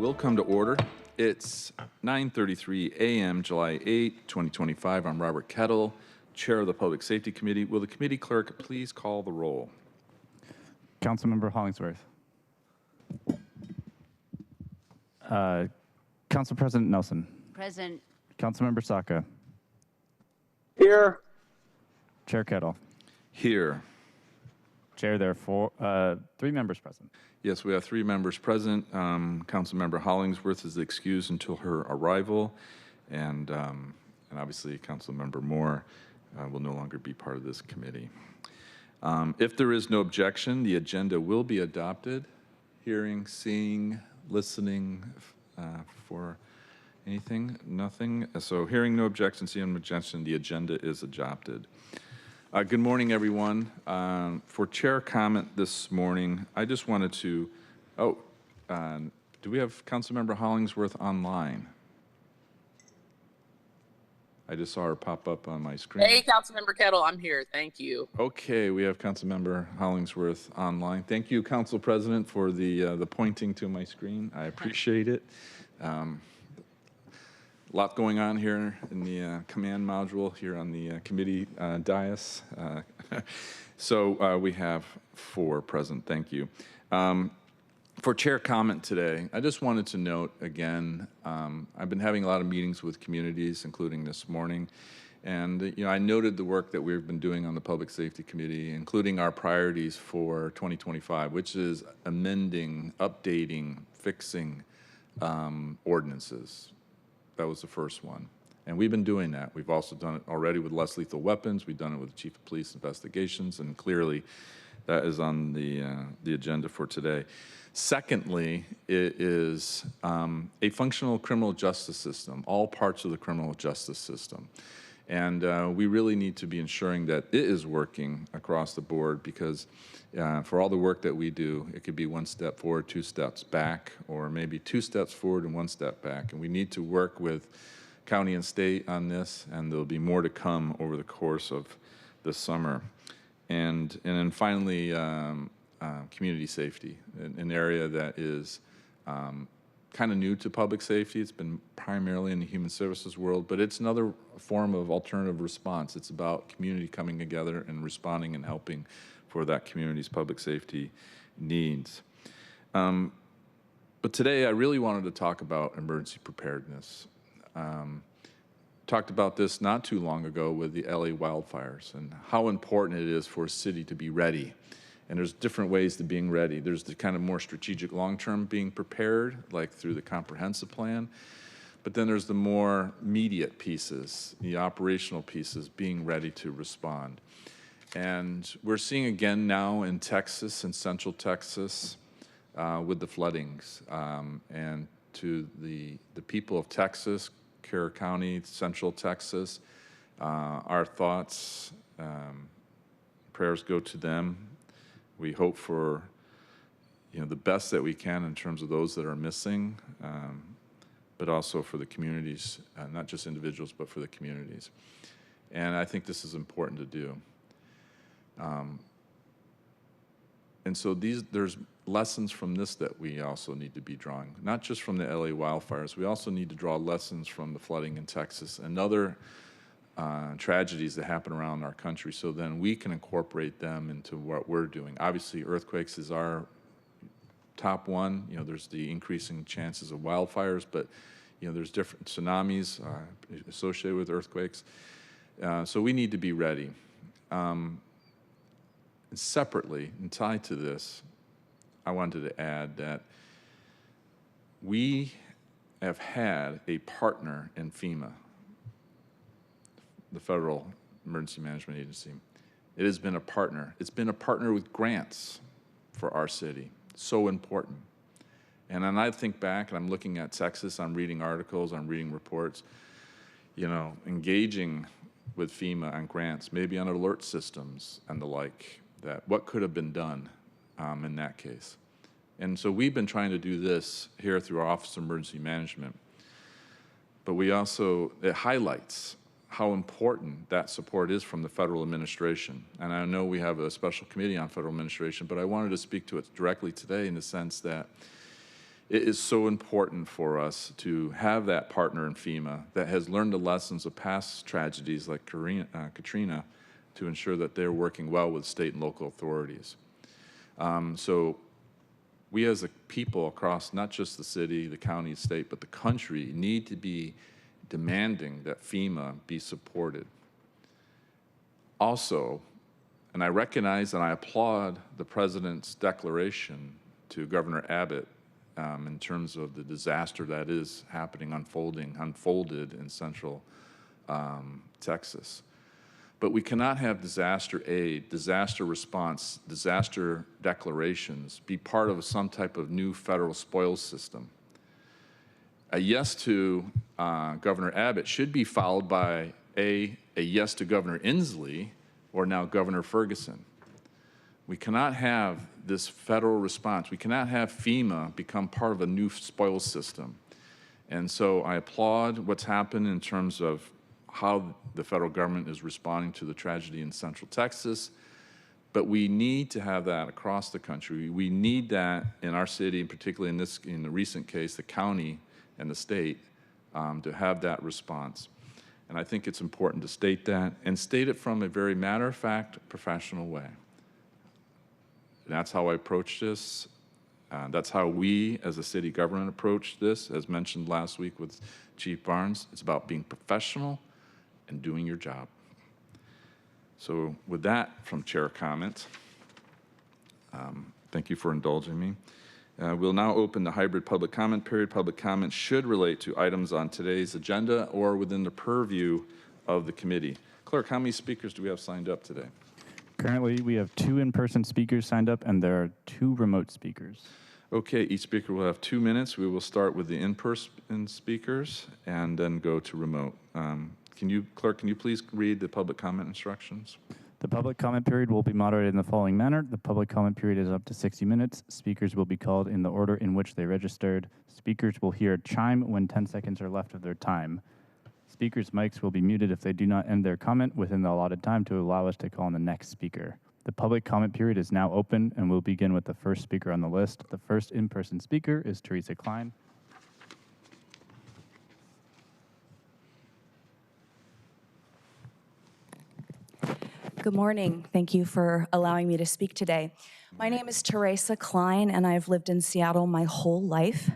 will come to order. It's 9:33 a.m., July 8, 2025. I'm Robert Kettle, Chair of the Public Safety Committee. Will the committee clerk please call the roll? Councilmember Hollingsworth. Council President Nelson. Present. Councilmember Saka. Here. Chair Kettle. Here. Chair, there are 3 members present. Yes, we have 3 members present. Councilmember Hollingsworth is excused until her arrival, and obviously Councilmember Moore will no longer be part of this committee. If there is no objection, the agenda will be adopted. Hearing, seeing, listening for anything? Nothing. So hearing no objection, seeing no objection, the agenda is adopted. Good morning, everyone. For chair comment this morning, I just wanted to, do we have Councilmember Hollingsworth online? I just saw her pop up on my screen. Hey, Councilmember Kettle, I'm here. Thank you. Okay, we have Councilmember Hollingsworth online. Thank you, Council President, for the pointing to my screen. I appreciate it. A lot going on here in the command module here on the committee dais. So we have 4 present. Thank you. For chair comment today, I just wanted to note again, I've been having a lot of meetings with communities, including this morning, and I noted the work that we've been doing on the Public Safety Committee, including our priorities for 2025, which is amending, updating, fixing ordinances. That was the first one. And we've been doing that. We've also done it already with less lethal weapons. We've done it with the Chief of Police investigations, and clearly that is on the agenda for today. Secondly, it is a functional criminal justice system, all parts of the criminal justice system. And we really need to be ensuring that it is working across the board, because for all the work that we do, it could be 1 step forward, 2 steps back, or maybe 2 steps forward and 1 step back. And we need to work with county and state on this, and there'll be more to come over the course of the summer. And then finally, community safety, an area that is kind of new to public safety. It's been primarily in the human services world, but it's another form of alternative response. It's about community coming together and responding and helping for that community's public safety needs. But today I really wanted to talk about emergency preparedness. Talked about this not too long ago with the LA wildfires and how important it is for a city to be ready. And there's different ways to being ready. There's the kind of more strategic long-term being prepared, like through the comprehensive plan. But then there's the more immediate pieces, the operational pieces, being ready to respond. And we're seeing again now in Texas, in central Texas, with the floodings. And to the people of Texas, Carroll County, central Texas, our thoughts, prayers go to them. We hope for the best that we can in terms of those that are missing, but also for the communities, not just individuals, but for the communities. And I think this is important to do. And so there's lessons from this that we also need to be drawing, not just from the LA wildfires. We also need to draw lessons from the flooding in Texas and other tragedies that happen around our country, so then we can incorporate them into what we're doing. Obviously, earthquakes is our top one. There's the increasing chances of wildfires, but there's different tsunamis associated with earthquakes. So we need to be ready. And separately, and tied to this, I wanted to add that we have had a partner in FEMA, the Federal Emergency Management Agency. It has been a partner. It's been a partner with grants for our city. So important. And then I think back, and I'm looking at Texas, I'm reading articles, I'm reading reports, engaging with FEMA on grants, maybe on alert systems and the like, that what could have been done in that case. And so we've been trying to do this here through our Office of Emergency Management. But it highlights how important that support is from the federal administration. And I know we have a special committee on federal administration, but I wanted to speak to it directly today in the sense that It is so important for us to have that partner in FEMA that has learned the lessons of past tragedies like Katrina to ensure that they're working well with state and local authorities. So we as a people across not just the city, the county, state, but the country need to be demanding that FEMA be supported. Also, and I recognize and I applaud the President's declaration to Governor Abbott in terms of the disaster that is unfolded in central Texas. But we cannot have disaster aid, disaster response, disaster declarations be part of some type of new federal spoils system. A yes to Governor Abbott should be followed by a yes to Governor Inslee or now Governor Ferguson. We cannot have this federal response. We cannot have FEMA become part of a new spoils system. And so I applaud what's happened in terms of how the federal government is responding to the tragedy in Central Texas, but we need to have that across the country. We need that in our city, and particularly in the recent case, the county and the state, to have that response. And I think it's important to state that, and state it from a very matter-of-fact, professional way. And that's how I approach this. That's how we, as a city government, approach this, as mentioned last week with Chief Barnes. It's about being professional and doing your job. So with that from chair comment, thank you for indulging me. We'll now open the hybrid public comment period. Public comment should relate to items on today's agenda or within the purview of the committee. Clerk, how many speakers do we have signed up today? Currently, we have 2 in-person speakers signed up, and there are 2 remote speakers. Okay, each speaker will have 2 minutes. We will start with the in-person speakers and then go to remote. Clerk, can you please read the public comment instructions? The public comment period will be moderated in the following manner. The public comment period is up to 60 minutes. Speakers will be called in the order in which they registered. Speakers will hear a chime when 10 seconds are left of their time. Speakers' mics will be muted if they do not end their comment within the allotted time to allow us to call on the next speaker. The public comment period is now open, and we'll begin with the first speaker on the list. The first in-person speaker is Teresa Klein. Good morning. Thank you for allowing me to speak today. My name is Teresa Klein, and I've lived in Seattle my whole life.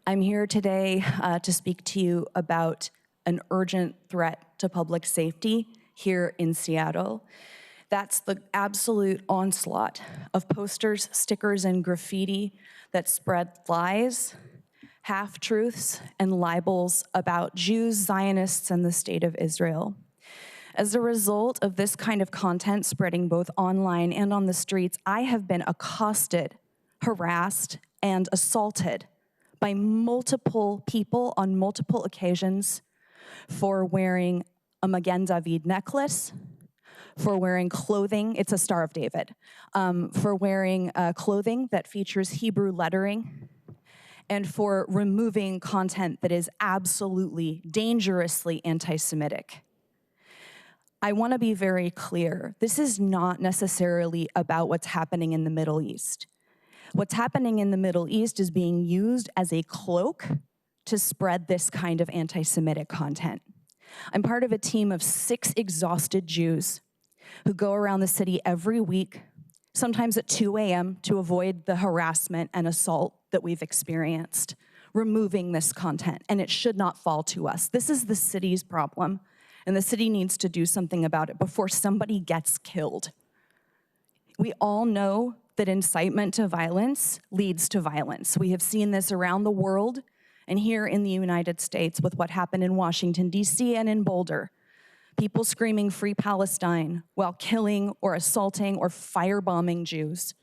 I'm here today to speak to you about an urgent threat to public safety here in Seattle. That's the absolute onslaught of posters, stickers, and graffiti that spread lies, half-truths, and libels about Jews, Zionists, and the state of Israel. As a result of this kind of content spreading both online and on the streets, I have been accosted, harassed, and assaulted by multiple people on multiple occasions for wearing a Magen David necklace, for wearing clothing, it's a Star of David, for wearing clothing that features Hebrew lettering, and for removing content that is absolutely, dangerously anti-Semitic. I want to be very clear. This is not necessarily about what's happening in the Middle East. What's happening in the Middle East is being used as a cloak to spread this kind of anti-Semitic content. I'm part of a team of 6 exhausted Jews who go around the city every week, sometimes at 2 a.m., to avoid the harassment and assault that we've experienced, removing this content, and it should not fall to us. This is the city's problem, and the city needs to do something about it before somebody gets killed. We all know that incitement to violence leads to violence. We have seen this around the world and here in the United States with what happened in Washington, D.C. and in Boulder. People screaming "Free Palestine" while killing or assaulting or firebombing Jews.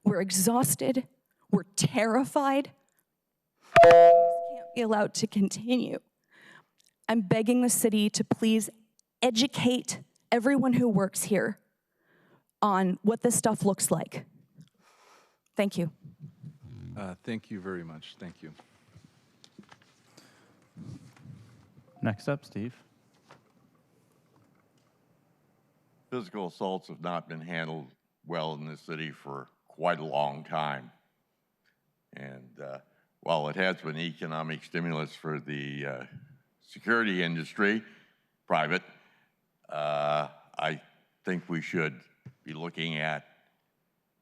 We're exhausted. We're terrified. This can't be allowed to continue. I'm begging the city to please educate everyone who works here on what this stuff looks like. Thank you. Thank you very much. Thank you. Next up, Steve. Physical assaults have not been handled well in this city for quite a long time. And while it has been economic stimulus for the security industry, private, I think we should be looking at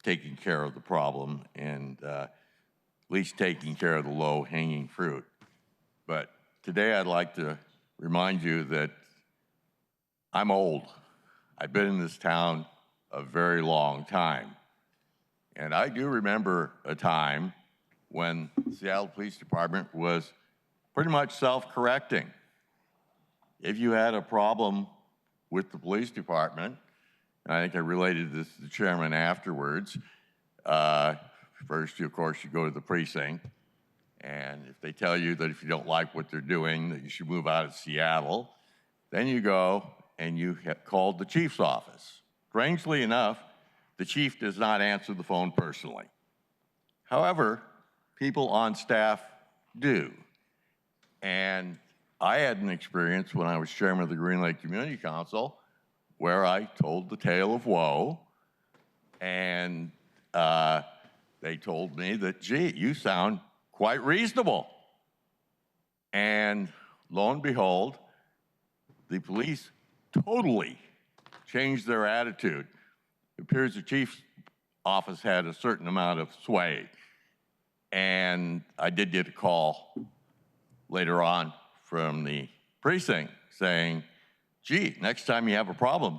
taking care of the problem and at least taking care of the low-hanging fruit. But today I'd like to remind you that I'm old. I've been in this town a very long time. And I do remember a time when the Seattle Police Department was pretty much self-correcting. If you had a problem with the police department, and I think I related this to the chairman afterwards, first, of course, you go to the precinct, and if they tell you that if you don't like what they're doing, that you should move out of Seattle, then you go and you have called the chief's office. Strangely enough, the chief does not answer the phone personally. However, people on staff do. And I had an experience when I was chairman of the Green Lake Community Council where I told the tale of woe, and they told me that, gee, you sound quite reasonable. And lo and behold, the police totally changed their attitude. It appears the chief's office had a certain amount of sway. And I did get a call later on from the precinct saying, gee, next time you have a problem,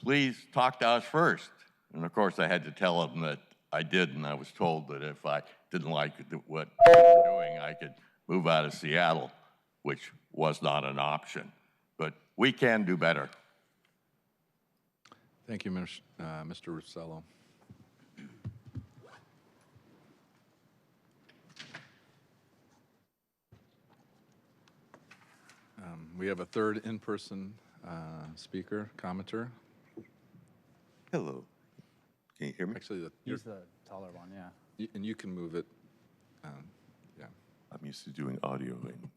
please talk to us first. And of course, I had to tell them that I did, and I was told that if I didn't like what they were doing, I could move out of Seattle, which was not an option. But we can do better. Thank you, Mr. Russello. We have a third in-person speaker, commenter. Hello. Can you hear me? Actually, Use the taller one, yeah. and you can move it. Yeah. I'm used to doing audio, and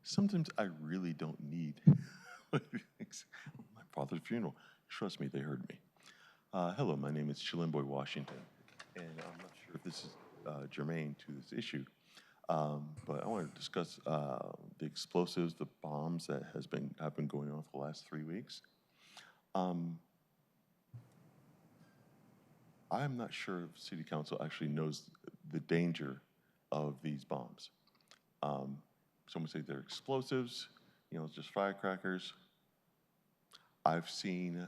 sometimes I really don't need my father's funeral. Trust me, they heard me. Hello, my name is Chilimboy Washington, and I'm not sure if this is germane to this issue, but I want to discuss the explosives, the bombs that have been going on for the last 3 weeks. I'm not sure if City Council actually knows the danger of these bombs. Some would say they're explosives, it's just firecrackers. I've seen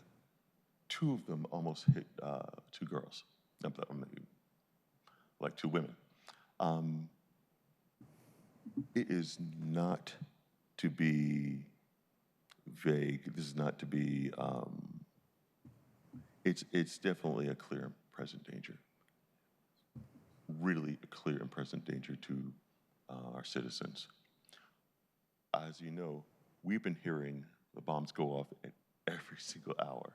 2 of them almost hit 2 girls, like 2 women. It is not to be vague. This is not to be, it's definitely a clear and present danger. Really a clear and present danger to our citizens. As you know, we've been hearing the bombs go off at every single hour.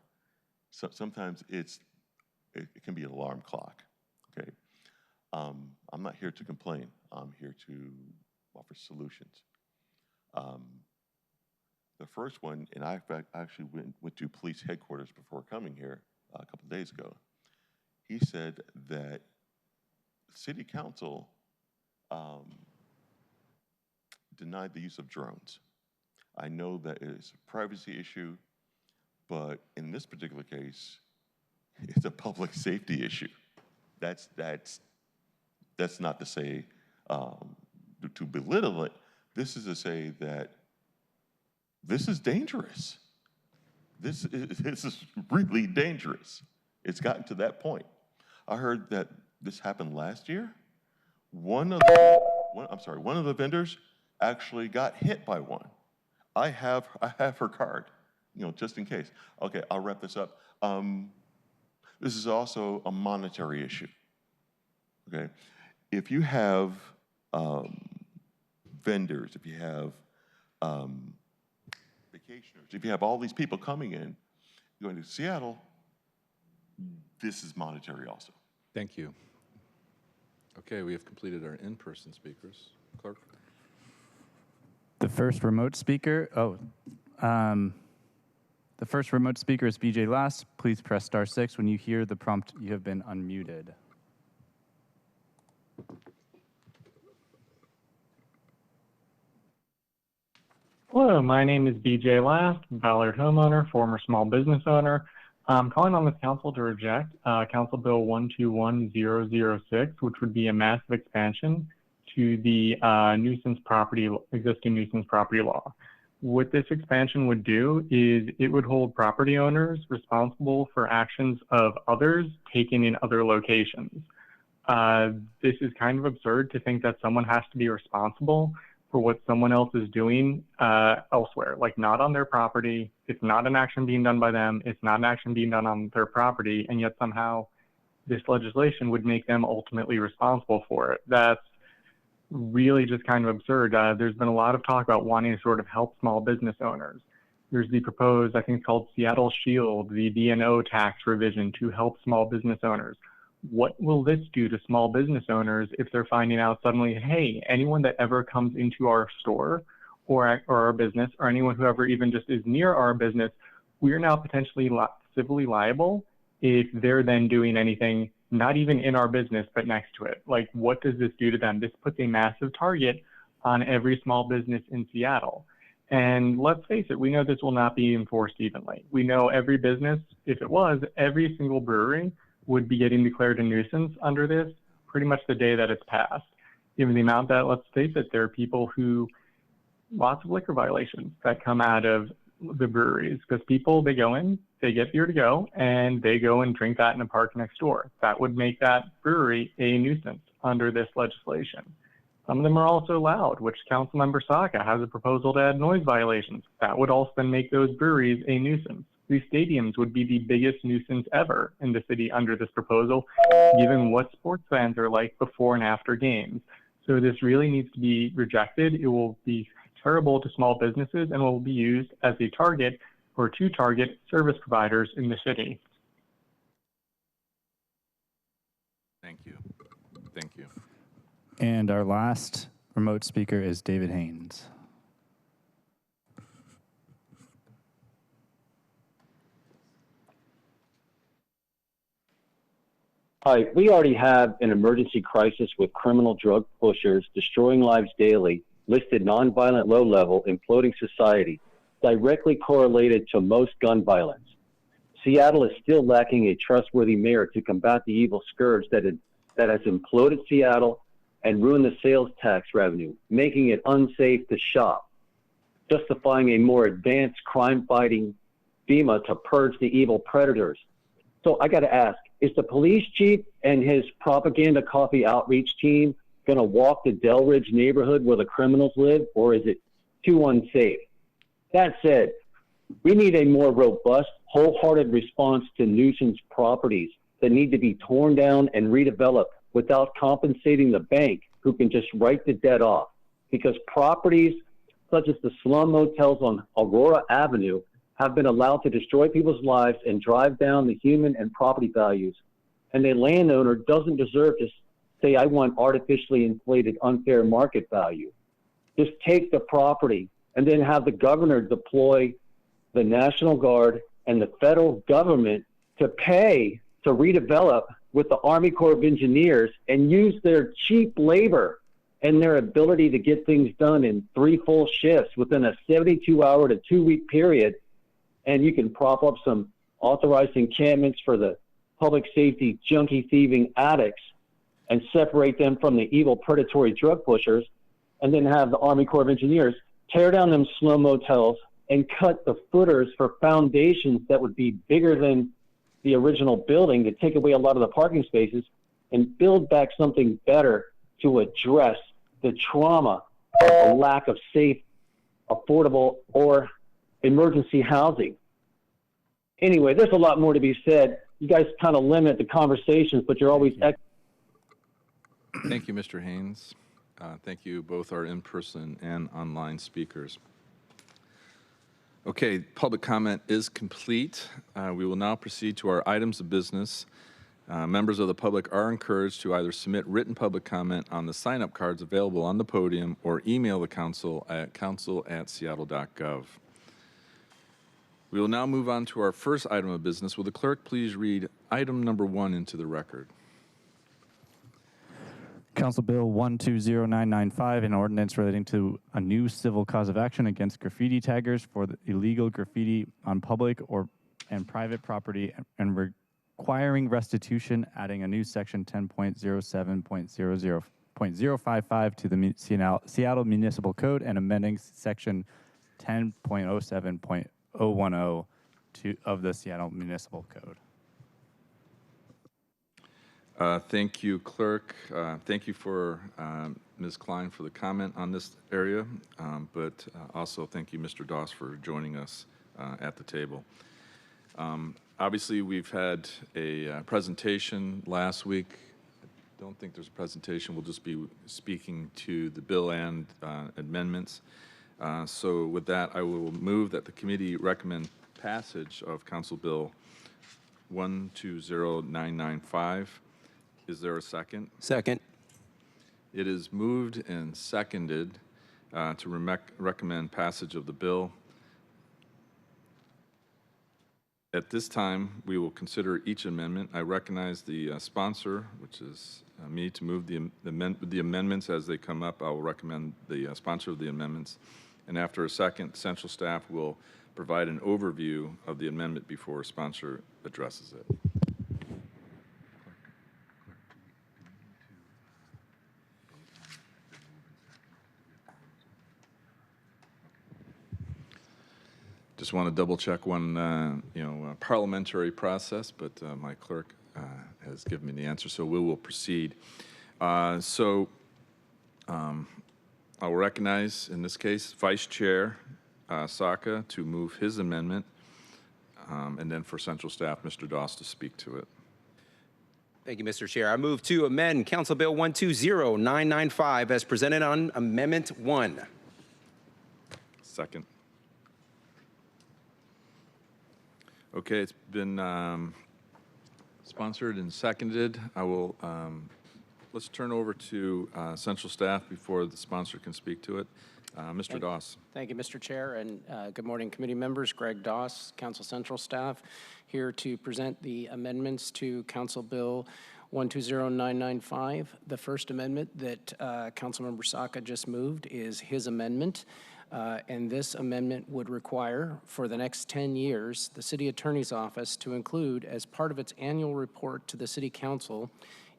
So sometimes it can be an alarm clock, okay? I'm not here to complain. I'm here to offer solutions. The first one, and I actually went to police headquarters before coming here a couple of days ago. He said that City Council denied the use of drones. I know that it's a privacy issue, but in this particular case, it's a public safety issue. That's not to say to belittle it. This is to say that this is dangerous. This is really dangerous. It's gotten to that point. I heard that this happened last year. One of the vendors actually got hit by one. I have her card, just in case. Okay, I'll wrap this up. This is also a monetary issue. Okay, if you have vendors, if you have vacationers, if you have all these people coming in, going to Seattle, this is monetary also. Thank you. Okay, we have completed our in-person speakers. Clerk? The first remote speaker, the first remote speaker is BJ Lass. Please press *6 when you hear the prompt, you have been unmuted. Hello, my name is BJ Last, Ballard homeowner, former small business owner. I'm calling on this council to reject Council Bill 121006, which would be a massive expansion to the existing nuisance property law. What this expansion would do is it would hold property owners responsible for actions of others taken in other locations. This is kind of absurd to think that someone has to be responsible for what someone else is doing elsewhere, like not on their property. It's not an action being done by them. It's not an action being done on their property. And yet somehow this legislation would make them ultimately responsible for it. That's really just kind of absurd. There's been a lot of talk about wanting to sort of help small business owners. There's the proposed, I think it's called Seattle Shield, the D&O tax revision to help small business owners. What will this do to small business owners if they're finding out suddenly, hey, anyone that ever comes into our store or our business, or anyone who ever even just is near our business, we're now potentially civilly liable if they're then doing anything not even in our business, but next to it. Like, what does this do to them? This puts a massive target on every small business in Seattle. And let's face it, we know this will not be enforced evenly. We know every business, if it was, every single brewery would be getting declared a nuisance under this pretty much the day that it's passed. Given the amount that, let's face it, there are people who, lots of liquor violations that come out of the breweries, because people, they go in, they get beer to go, and they go and drink that in a park next door. That would make that brewery a nuisance under this legislation. Some of them are also loud, which Councilmember Saka has a proposal to add noise violations. That would also then make those breweries a nuisance. These stadiums would be the biggest nuisance ever in the city under this proposal, given what sports fans are like before and after games. So this really needs to be rejected. It will be terrible to small businesses and will be used as a target or to target service providers in the city. Thank you. Thank you. And our last remote speaker is David Haynes. Hi, we already have an emergency crisis with criminal drug pushers destroying lives daily, listed nonviolent low-level, imploding society, directly correlated to most gun violence. Seattle is still lacking a trustworthy mayor to combat the evil scourge that has imploded Seattle and ruined the sales tax revenue, making it unsafe to shop, justifying a more advanced crime-fighting FEMA to purge the evil predators. So I got to ask, is the police chief and his propaganda coffee outreach team going to walk the Delridge neighborhood where the criminals live, or is it too unsafe? That said, we need a more robust, wholehearted response to nuisance properties that need to be torn down and redeveloped without compensating the bank who can just write the debt off. Because properties such as the slum motels on Aurora Avenue have been allowed to destroy people's lives and drive down the human and property values. And the landowner doesn't deserve to say, I want artificially inflated unfair market value. Just take the property and then have the governor deploy the National Guard and the federal government to pay to redevelop with the Army Corps of Engineers and use their cheap labor and their ability to get things done in 3 full shifts within a 72-hour to 2-week period. And you can prop up some authorized encampments for the public safety junkie thieving addicts and separate them from the evil predatory drug pushers, and then have the Army Corps of Engineers tear down them slum motels and cut the footers for foundations that would be bigger than the original building to take away a lot of the parking spaces and build back something better to address the trauma of a lack of safe, affordable, or emergency housing. Anyway, there's a lot more to be said. You guys kind of limit the conversations, but you're always... Thank you, Mr. Haynes. Thank you, both our in-person and online speakers. Okay, public comment is complete. We will now proceed to our items of business. Members of the public are encouraged to either submit written public comment on the sign-up cards available on the podium or email the council at council@seattle.gov. We will now move on to our first item of business. Will the clerk please read item number 1 into the record? Council Bill 120995, an ordinance relating to a new civil cause of action against graffiti taggers for the illegal graffiti on public and private property and requiring restitution, adding a new section 10.07.055 to the Seattle Municipal Code and amending section 10.07.010 of the Seattle Municipal Code. Thank you, Clerk. Thank you for Ms. Klein for the comment on this area, but also thank you, Mr. Doss, for joining us at the table. Obviously, we've had a presentation last week. I don't think there's a presentation. We'll just be speaking to the bill and amendments. So with that, I will move that the committee recommend passage of Council Bill 120995. Is there a second? Second. It is moved and seconded to recommend passage of the bill. At this time, we will consider each amendment. I recognize the sponsor, which is me, to move the amendments as they come up. I will recommend the sponsor of the amendments. And after a second, central staff will provide an overview of the amendment before a sponsor addresses it. Just want to double check one, parliamentary process, but my clerk has given me the answer, so we will proceed. I will recognize, in this case, Vice Chair Saka to move his amendment, and then for central staff, Mr. Doss to speak to it. Thank you, Mr. Chair. I move to amend Council Bill 120995 as presented on Amendment 1. Second. Okay, it's been sponsored and seconded. I will, let's turn over to central staff before the sponsor can speak to it. Mr. Doss. Thank you, Mr. Chair, and good morning, committee members. Greg Doss, Council Central staff, here to present the amendments to Council Bill 120995. The first amendment that Councilmember Saka just moved is his amendment. And this amendment would require, for the next 10 years, the City Attorney's Office to include, as part of its annual report to the City Council,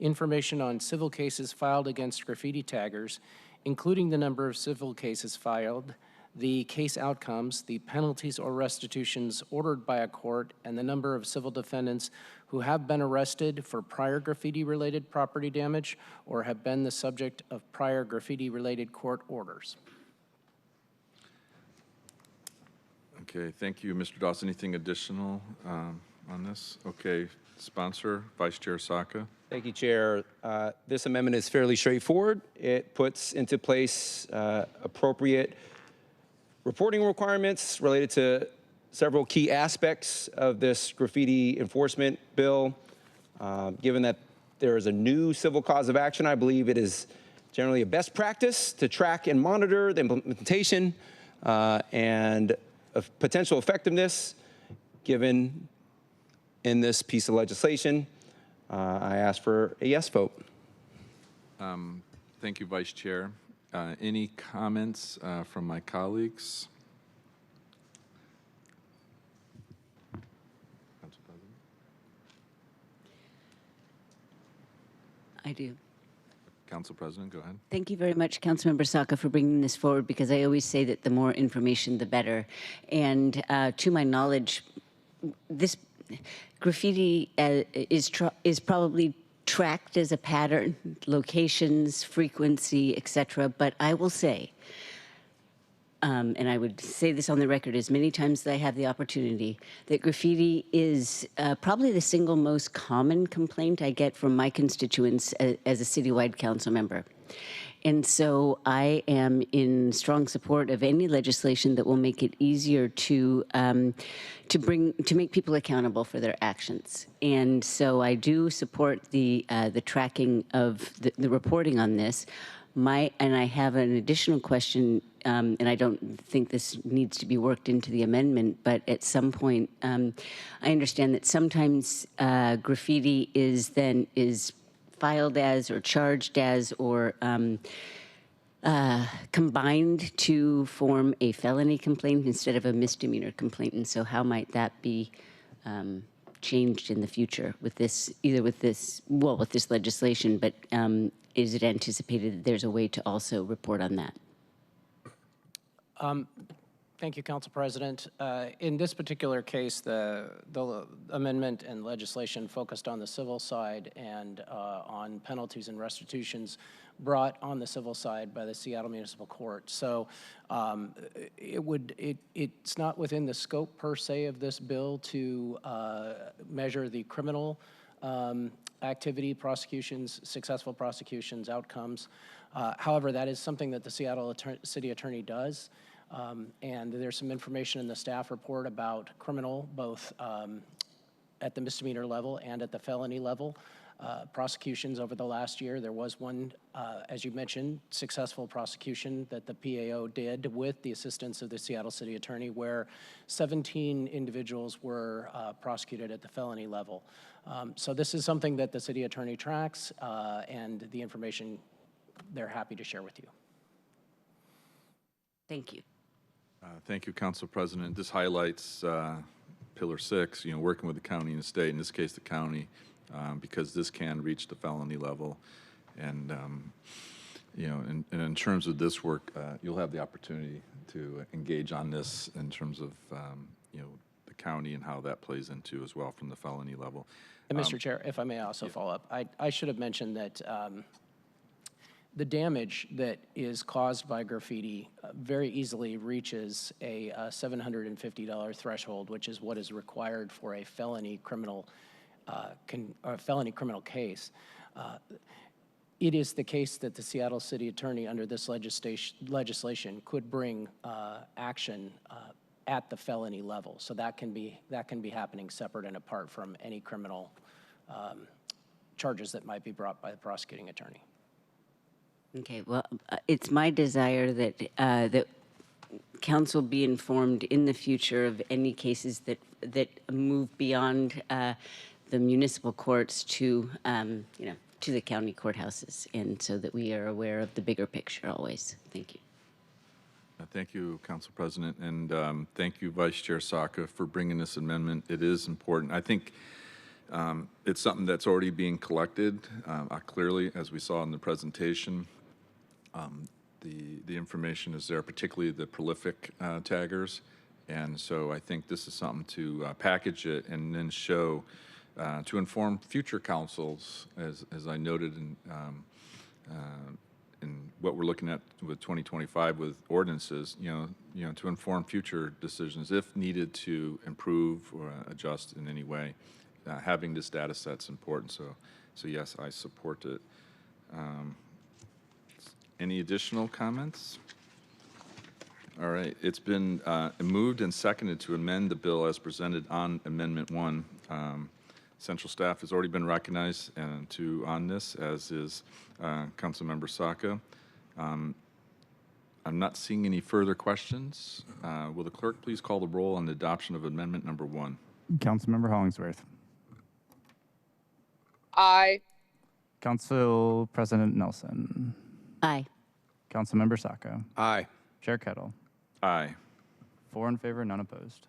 information on civil cases filed against graffiti taggers, including the number of civil cases filed, the case outcomes, the penalties or restitutions ordered by a court, and the number of civil defendants who have been arrested for prior graffiti-related property damage or have been the subject of prior graffiti-related court orders. Okay, thank you, Mr. Doss. Anything additional on this? Okay, sponsor, Vice Chair Saka. Thank you, Chair. This amendment is fairly straightforward. It puts into place appropriate reporting requirements related to several key aspects of this graffiti enforcement bill. Given that there is a new civil cause of action, I believe it is generally a best practice to track and monitor the implementation and of potential effectiveness given in this piece of legislation. I ask for a yes vote. Thank you, Vice Chair. Any comments from my colleagues? Council President? I do. Council President, go ahead. Thank you very much, Councilmember Saka, for bringing this forward, because I always say that the more information, the better. And to my knowledge, this graffiti is probably tracked as a pattern, locations, frequency, etc. But I will say, and I would say this on the record as many times as I have the opportunity, that graffiti is probably the single most common complaint I get from my constituents as a citywide council member. And so I am in strong support of any legislation that will make it easier to make people accountable for their actions. And so I do support the tracking of the reporting on this. And I have an additional question, and I don't think this needs to be worked into the amendment, but at some point, I understand that sometimes graffiti is filed as or charged as or combined to form a felony complaint instead of a misdemeanor complaint. And so how might that be changed in the future with this, either with this, well, with this legislation, but is it anticipated that there's a way to also report on that? Thank you, Council President. In this particular case, the amendment and legislation focused on the civil side and on penalties and restitutions brought on the civil side by the Seattle Municipal Court. So it's not within the scope per se of this bill to measure the criminal activity, prosecutions, successful prosecutions, outcomes. However, that is something that the Seattle City Attorney does. And there's some information in the staff report about criminal, both at the misdemeanor level and at the felony level. Prosecutions over the last year. There was one, as you mentioned, successful prosecution that the PAO did with the assistance of the Seattle City Attorney, where 17 individuals were prosecuted at the felony level. So this is something that the City Attorney tracks, and the information they're happy to share with you. Thank you. Thank you, Council President. This highlights Pillar 6, working with the county and the state, in this case the county, because this can reach the felony level. And, and in terms of this work, you'll have the opportunity to engage on this in terms of, the county and how that plays into as well from the felony level. And Mr. Chair, if I may also follow up, I should have mentioned that the damage that is caused by graffiti very easily reaches a $750 threshold, which is what is required for a felony criminal case. It is the case that the Seattle City Attorney, under this legislation, could bring action at the felony level. So that can be happening separate and apart from any criminal charges that might be brought by the prosecuting attorney. Okay, well, it's my desire that that council be informed in the future of any cases that move beyond the municipal courts to to the county courthouses, and so that we are aware of the bigger picture always. Thank you. Thank you, Council President, and thank you, Vice Chair Saka, for bringing this amendment. It is important. I think it's something that's already being collected clearly, as we saw in the presentation. The information is there, particularly the prolific taggers, and so I think this is something to package it and then show to inform future councils, as I noted in what we're looking at with 2025 with ordinances, to inform future decisions if needed to improve or adjust in any way. Having this data set's important, so yes, I support it. Any additional comments? All right, it's been moved and seconded to amend the bill as presented on Amendment 1. Central staff has already been recognized on this, as is Councilmember Saka. I'm not seeing any further questions. Will the clerk please call the roll on the adoption of Amendment Number 1? Councilmember Hollingsworth. Aye. Council President Nelson. Aye. Councilmember Saka. Aye. Chair Kettle. Aye. 4 in favor, none opposed.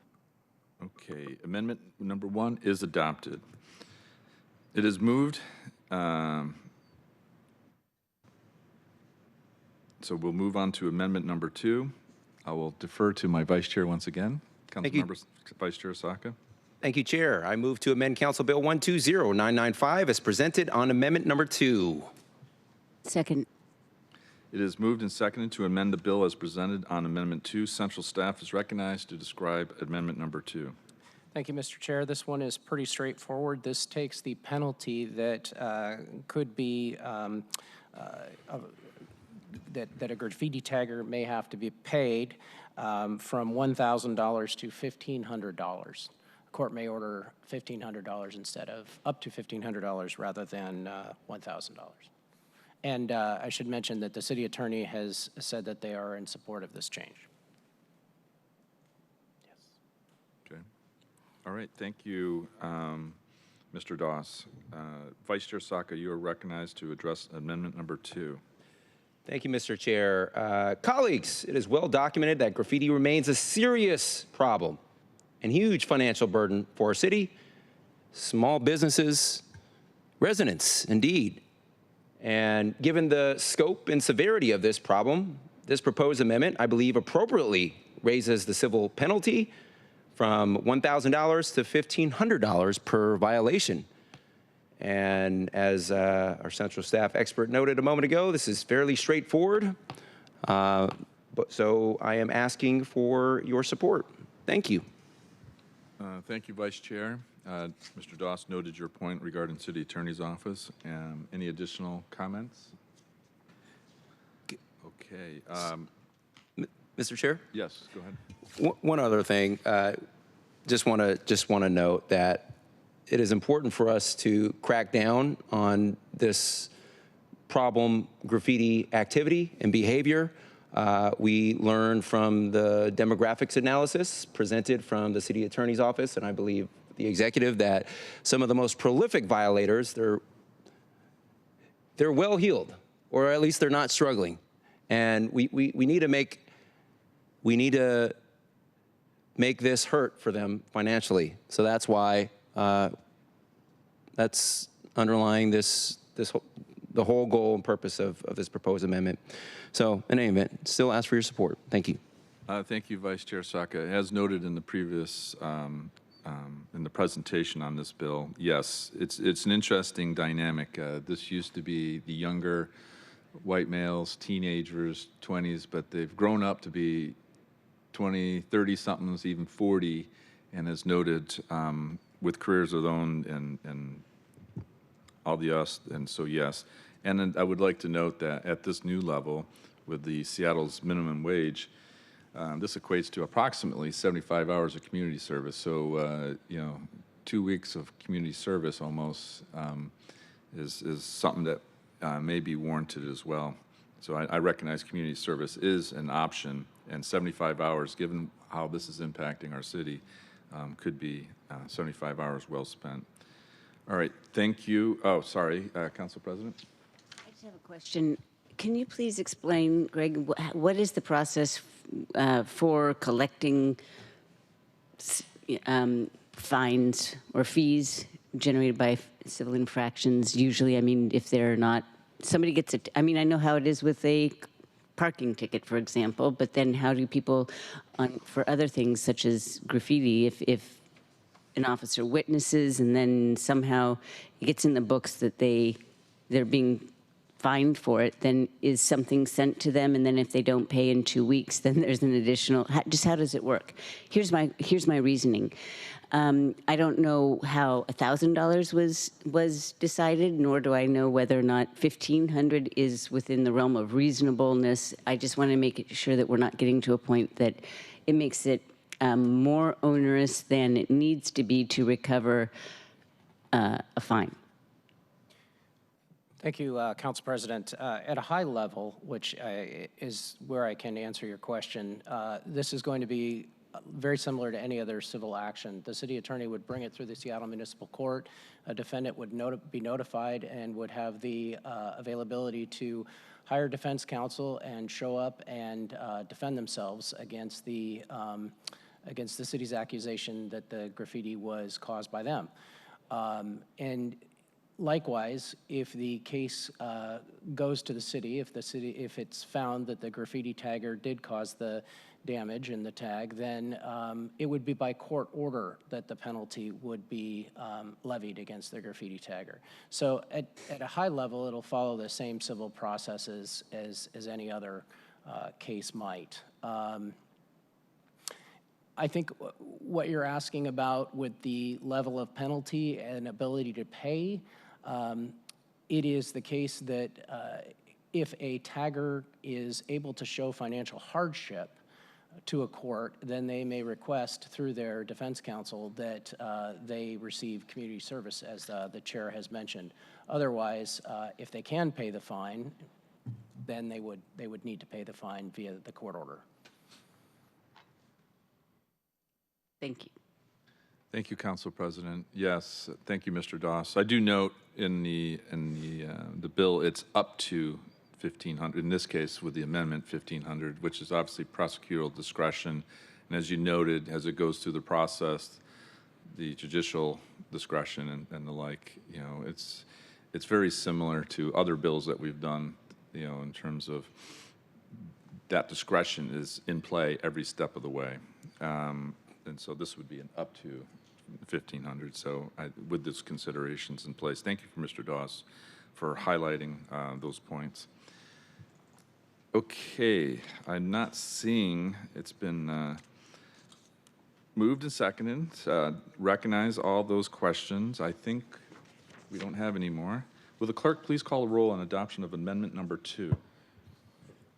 Okay, Amendment Number 1 is adopted. It is moved. So we'll move on to Amendment Number 2. I will defer to my Vice Chair once again, Councilmember Vice Chair Saka. Thank you, Chair. I move to amend Council Bill 120995 as presented on Amendment Number 2. Second. It is moved and seconded to amend the bill as presented on Amendment 2. Central staff is recognized to describe Amendment Number 2. Thank you, Mr. Chair. This one is pretty straightforward. This takes the penalty that could be that a graffiti tagger may have to be paid from $1,000 to $1,500. The court may order $1,500 instead of up to $1,500 rather than $1,000. And I should mention that the city attorney has said that they are in support of this change. Okay. All right. Thank you, Mr. Doss. Vice Chair Saka, you are recognized to address amendment number 2. Thank you, Mr. Chair. Colleagues, it is well documented that graffiti remains a serious problem and huge financial burden for our city, small businesses, residents, indeed. And given the scope and severity of this problem, this proposed amendment, I believe, appropriately raises the civil penalty from $1,000 to $1,500 per violation. And as our central staff expert noted a moment ago, this is fairly straightforward. So I am asking for your support. Thank you. Thank you, Vice Chair. Mr. Doss noted your point regarding City Attorney's Office. Any additional comments? Okay. Mr. Chair? Yes, go ahead. One other thing. Just want to note that it is important for us to crack down on this problem graffiti activity and behavior. We learned from the demographics analysis presented from the City Attorney's Office, and I believe the executive, that some of the most prolific violators, they're well heeled, or at least they're not struggling. And we need to make this hurt for them financially. So that's why that's underlying the whole goal and purpose of this proposed amendment. So in any event, still ask for your support. Thank you. Thank you, Vice Chair Saka. As noted in the previous, in the presentation on this bill, yes, it's an interesting dynamic. This used to be the younger white males, teenagers, 20s, but they've grown up to be 20, 30-somethings, even 40, and as noted, with careers of their own and all the us, and so yes. And then I would like to note that at this new level, with the Seattle's minimum wage, this equates to approximately 75 hours of community service. So, 2 weeks of community service almost is something that may be warranted as well. So I recognize community service is an option, and 75 hours, given how this is impacting our city, could be 75 hours well spent. All right, thank you. Oh, sorry, Council President. I just have a question. Can you please explain, Greg, what is the process for collecting fines or fees generated by civil infractions? Usually, I mean, if they're not, somebody gets it. I mean, I know how it is with a parking ticket, for example, but then how do people, for other things such as graffiti, if an officer witnesses and then somehow it gets in the books that they're being fined for it, then is something sent to them, and then if they don't pay in 2 weeks, then there's an additional, just how does it work? Here's my reasoning. I don't know how $1,000 was decided, nor do I know whether or not $1,500 is within the realm of reasonableness. I just want to make sure that we're not getting to a point that it makes it more onerous than it needs to be to recover a fine. Thank you, Council President. At a high level, which is where I can answer your question, this is going to be very similar to any other civil action. The city attorney would bring it through the Seattle Municipal Court. A defendant would be notified and would have the availability to hire defense counsel and show up and defend themselves against the city's accusation that the graffiti was caused by them. And likewise, if the case goes to the city, if it's found that the graffiti tagger did cause the damage in the tag, then it would be by court order that the penalty would be levied against the graffiti tagger. So at a high level, it'll follow the same civil processes as any other case might. I think what you're asking about with the level of penalty and ability to pay, it is the case that if a tagger is able to show financial hardship to a court, then they may request through their defense counsel that they receive community service, as the chair has mentioned. Otherwise, if they can pay the fine, then they would need to pay the fine via the court order. Thank you. Thank you, Council President. Yes, thank you, Mr. Doss. I do note in the bill, it's up to 1,500. In this case, with the amendment, 1,500, which is obviously prosecutorial discretion. And as you noted, as it goes through the process, the judicial discretion and the like, you know, it's very similar to other bills that we've done, you know, in terms of that discretion is in play every step of the way. And so this would be an up to 1,500. So with those considerations in place, thank you for Mr. Doss for highlighting those points. Okay, I'm not seeing, it's been moved and seconded. Recognize all those questions. I think we don't have any more. Will the clerk please call a roll on adoption of amendment number 2?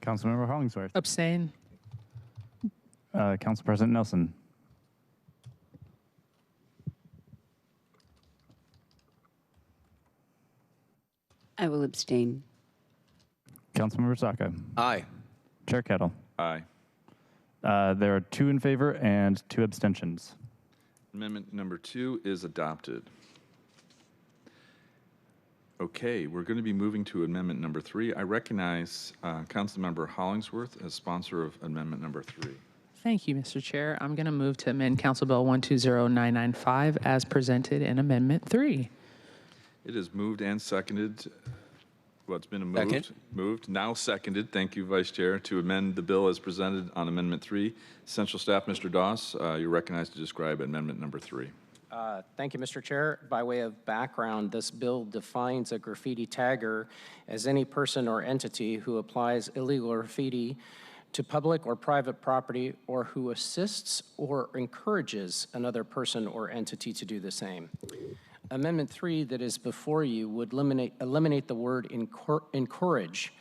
Councilmember Hollingsworth. Abstain. Council President Nelson. I will abstain. Councilmember Saka. Aye. Chair Kettle. Aye. There are 2 in favor and 2 abstentions. Amendment number 2 is adopted. Okay, we're going to be moving to amendment number 3. I recognize Councilmember Hollingsworth as sponsor of amendment number 3. Thank you, Mr. Chair. I'm going to move to amend Council Bill 120995 as presented in Amendment 3. It is moved and seconded. Well, it's been moved, now seconded. Thank you, Vice Chair, to amend the bill as presented on Amendment 3. Central Staff, Mr. Doss, you're recognized to describe Amendment number 3. Thank you, Mr. Chair. By way of background, this bill defines a graffiti tagger as any person or entity who applies illegal graffiti to public or private property or who assists or encourages another person or entity to do the same. Amendment 3 that is before you would eliminate the word encourage.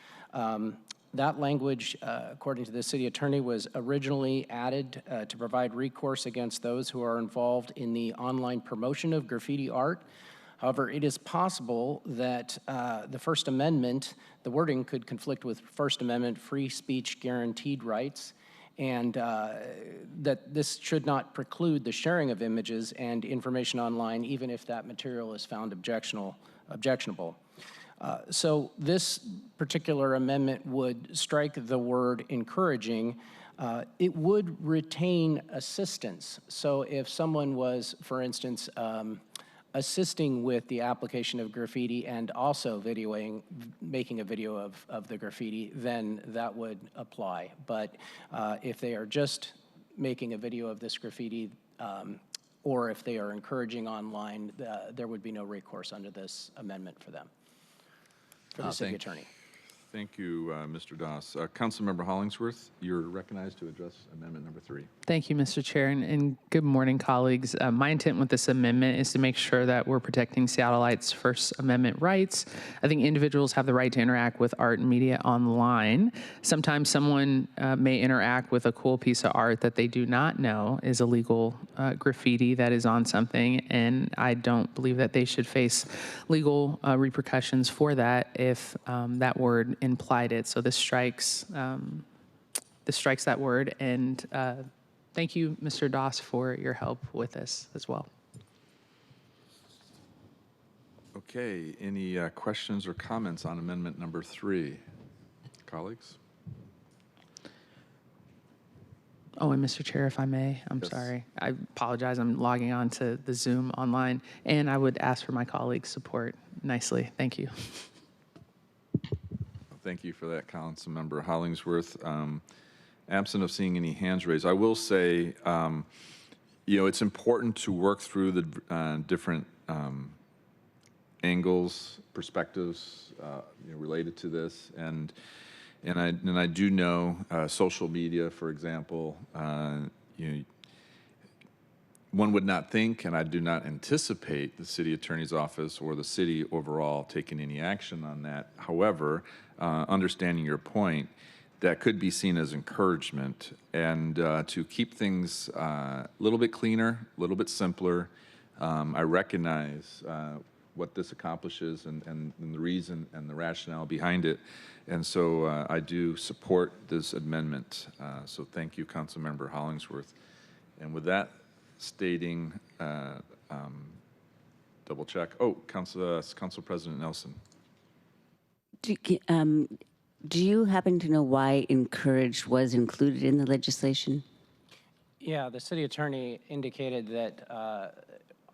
That language, according to the city attorney, was originally added to provide recourse against those who are involved in the online promotion of graffiti art. However, it is possible that the First Amendment, the wording could conflict with First Amendment free speech guaranteed rights, and that this should not preclude the sharing of images and information online, even if that material is found objectionable. So this particular amendment would strike the word encouraging. It would retain assistance. So if someone was, for instance, assisting with the application of graffiti and also making a video of the graffiti, then that would apply. But if they are just making a video of this graffiti, or if they are encouraging online, there would be no recourse under this amendment for them, for the city attorney. Thank you, Mr. Doss. Councilmember Hollingsworth, you're recognized to address amendment number 3. Thank you, Mr. Chair, and good morning, colleagues. My intent with this amendment is to make sure that we're protecting Seattleites' First Amendment rights. I think individuals have the right to interact with art and media online. Sometimes someone may interact with a cool piece of art that they do not know is illegal graffiti that is on something, and I don't believe that they should face legal repercussions for that if that word implied it. So this strikes that word, and thank you, Mr. Doss, for your help with this as well. Okay, any questions or comments on amendment number 3? Colleagues? Oh, and Mr. Chair, if I may, I'm Yes. sorry. I apologize. I'm logging on to the Zoom online, and I would ask for my colleagues' support nicely. Thank you. Thank you for that, Councilmember Hollingsworth. Absent of seeing any hands raised, I will say, it's important to work through the different angles, perspectives related to this, and I do know social media, for example. One would not think, and I do not anticipate the city attorney's office or the city overall taking any action on that. However, understanding your point, that could be seen as encouragement, and to keep things a little bit cleaner, a little bit simpler. I recognize what this accomplishes and the reason and the rationale behind it, and so I do support this amendment. So thank you, Councilmember Hollingsworth. And with that, stating, double check. Oh, Council President Nelson. Do you happen to know why encourage was included in the legislation? Yeah, the city attorney indicated that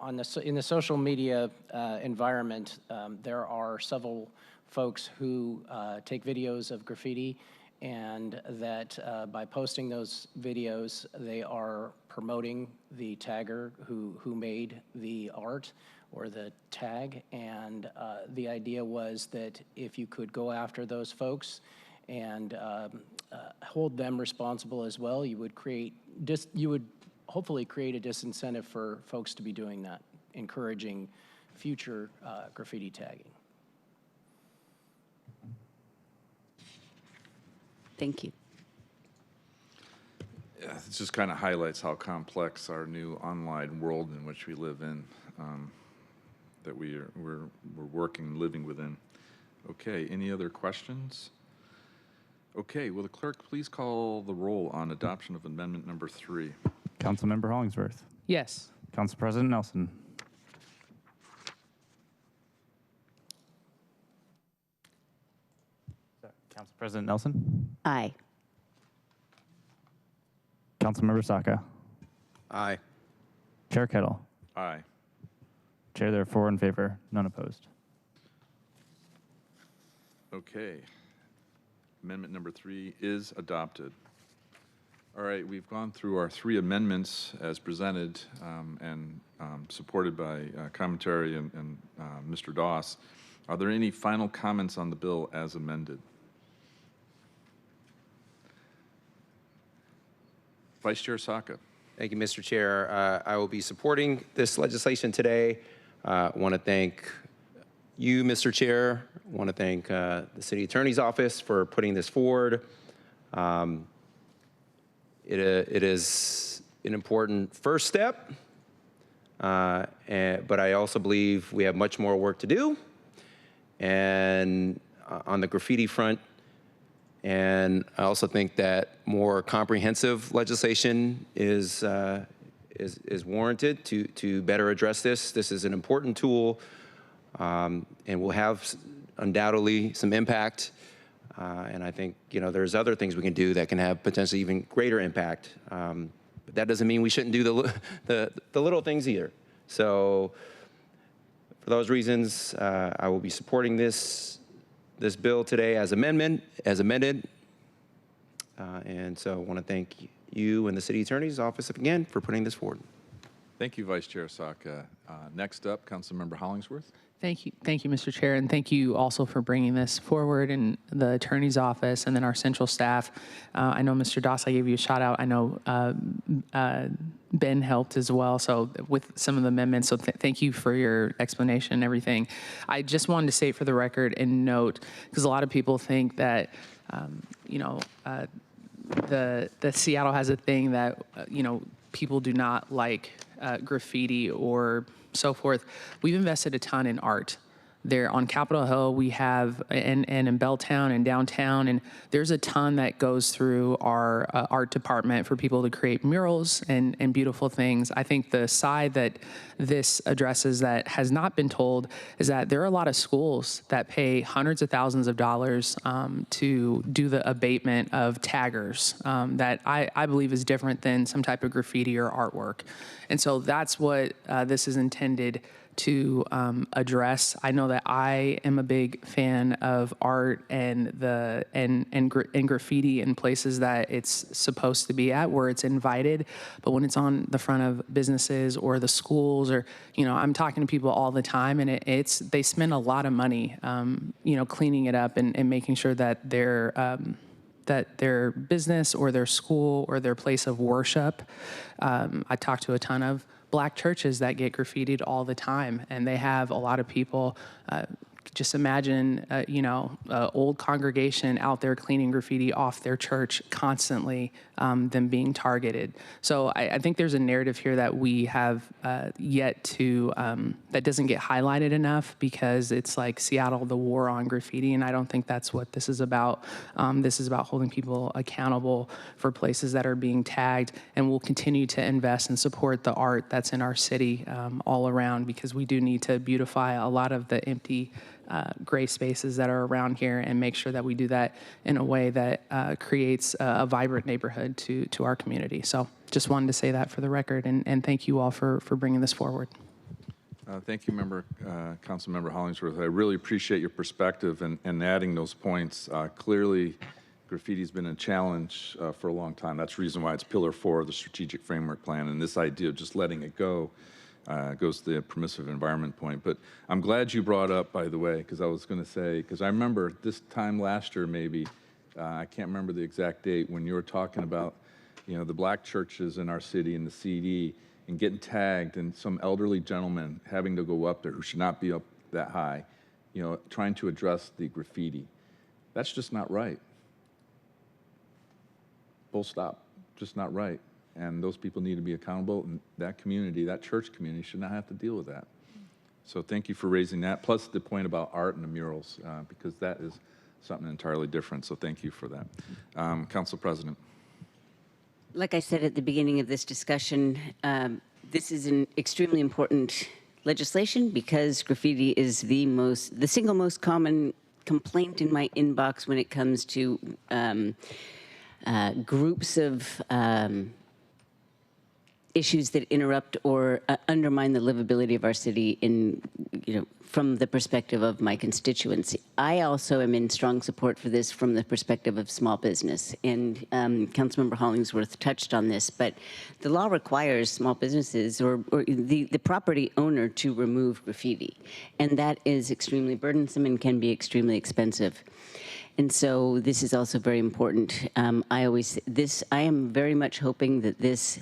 in the social media environment, there are several folks who take videos of graffiti, and that by posting those videos, they are promoting the tagger who made the art or the tag. And the idea was that if you could go after those folks and hold them responsible as well, you would hopefully create a disincentive for folks to be doing that, encouraging future graffiti tagging. Thank you. Yeah, it just kind of highlights how complex our new online world in which we live in, that we're working, living within. Okay, any other questions? Okay, will the clerk please call the roll on adoption of amendment number 3? Councilmember Hollingsworth. Yes. Council President Nelson. Council President Nelson. Aye. Councilmember Saka. Aye. Chair Kettle. Aye. Chair, there are 4 in favor, none opposed. Okay. Amendment number 3 is adopted. All right, we've gone through our 3 amendments as presented and supported by commentary and Mr. Doss. Are there any final comments on the bill as amended? Vice Chair Saka. Thank you, Mr. Chair. I will be supporting this legislation today. I want to thank you, Mr. Chair. I want to thank the City Attorney's Office for putting this forward. It is an important first step, but I also believe we have much more work to do and on the graffiti front. And I also think that more comprehensive legislation is warranted to better address this. This is an important tool, and will have undoubtedly some impact. And I think, there's other things we can do that can have potentially even greater impact. But that doesn't mean we shouldn't do the little things either. So for those reasons, I will be supporting this bill today as amended. And so I want to thank you and the City Attorney's Office again for putting this forward. Thank you, Vice Chair Saka. Next up, Councilmember Hollingsworth. Thank you, Mr. Chair, and thank you also for bringing this forward in the Attorney's Office and then our central staff. I know, Mr. Doss, I gave you a shout out. I know Ben helped as well, so with some of the amendments, so thank you for your explanation and everything. I just wanted to say for the record and note, because a lot of people think that, the Seattle has a thing that, people do not like graffiti or so forth. We've invested a ton in art. There on Capitol Hill, we have, and in Belltown and downtown, and there's a ton that goes through our art department for people to create murals and beautiful things. I think the side that this addresses that has not been told is that there are a lot of schools that pay hundreds of thousands of dollars to do the abatement of taggers that I believe is different than some type of graffiti or artwork. And so that's what this is intended to address. I know that I am a big fan of art and graffiti in places that it's supposed to be at, where it's invited. But when it's on the front of businesses or the schools, or I'm talking to people all the time, and they spend a lot of money, cleaning it up and making sure that their business or their school or their place of worship. I talk to a ton of Black churches that get graffitied all the time, and they have a lot of people just imagine, old congregation out there cleaning graffiti off their church constantly, them being targeted. So I think there's a narrative here that we have yet to, that doesn't get highlighted enough, because it's like Seattle, the war on graffiti, and I don't think that's what this is about. This is about holding people accountable for places that are being tagged, and we'll continue to invest and support the art that's in our city all around, because we do need to beautify a lot of the empty gray spaces that are around here, and make sure that we do that in a way that creates a vibrant neighborhood to our community. So just wanted to say that for the record, and thank you all for bringing this forward. Thank you, Councilmember Hollingsworth. I really appreciate your perspective and adding those points. Clearly, graffiti's been a challenge for a long time. That's the reason why it's Pillar 4 of the Strategic Framework Plan, and this idea of just letting it go goes to the permissive environment point. But I'm glad you brought up, by the way, because I was going to say, because I remember this time last year, maybe, I can't remember the exact date, when you were talking about, the black churches in our city and the CD, and getting tagged, and some elderly gentleman having to go up there who should not be up that high, trying to address the graffiti. That's just not right. Full stop. Just not right. And those people need to be accountable, and that community, that church community, should not have to deal with that. So thank you for raising that, plus the point about art and the murals, because that is something entirely different. So thank you for that. Council President. Like I said at the beginning of this discussion, this is an extremely important legislation, because graffiti is the single most common complaint in my inbox when it comes to groups of issues that interrupt or undermine the livability of our city from the perspective of my constituency. I also am in strong support for this from the perspective of small business. And Councilmember Hollingsworth touched on this, but the law requires small businesses or the property owner to remove graffiti. And that is extremely burdensome and can be extremely expensive. And so this is also very important. I am very much hoping that this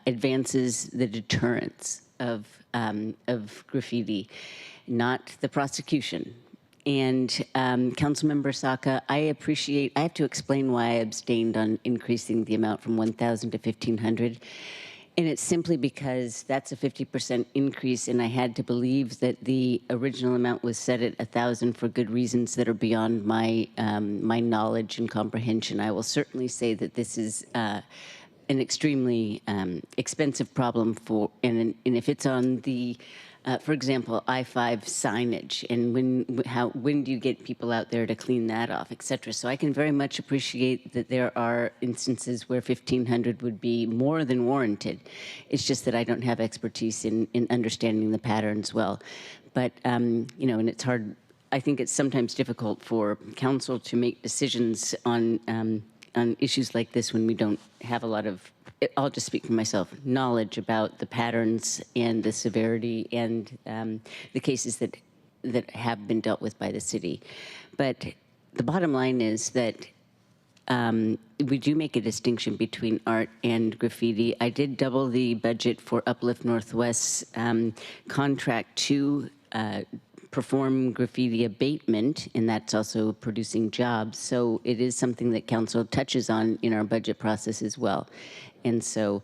advances the deterrence of graffiti, not the prosecution. And Councilmember Saka, I have to explain why I abstained on increasing the amount from 1,000 to 1,500. And it's simply because that's a 50% increase, and I had to believe that the original amount was set at 1,000 for good reasons that are beyond my knowledge and comprehension. I will certainly say that this is an extremely expensive problem and if it's on the, for example, I-5 signage, and when do you get people out there to clean that off, et cetera. So I can very much appreciate that there are instances where 1,500 would be more than warranted. It's just that I don't have expertise in understanding the patterns well. But, and it's hard. I think it's sometimes difficult for council to make decisions on issues like this when we don't have a lot of, I'll just speak for myself, knowledge about the patterns and the severity and the cases that have been dealt with by the city. But the bottom line is that we do make a distinction between art and graffiti. I did double the budget for Uplift Northwest's contract to perform graffiti abatement, and that's also producing jobs. So it is something that council touches on in our budget process as well. And so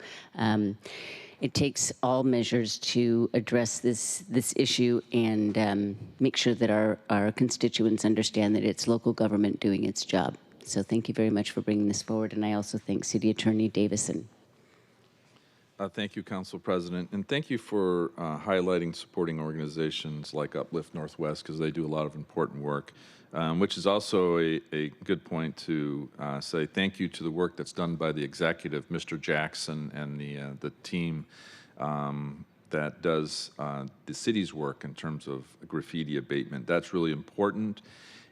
it takes all measures to address this issue and make sure that our constituents understand that it's local government doing its job. So thank you very much for bringing this forward, and I also thank City Attorney Davison. Thank you, Council President, and thank you for highlighting supporting organizations like Uplift Northwest, because they do a lot of important work, which is also a good point to say thank you to the work that's done by the executive, Mr. Jackson, and the team that does the city's work in terms of graffiti abatement. That's really important.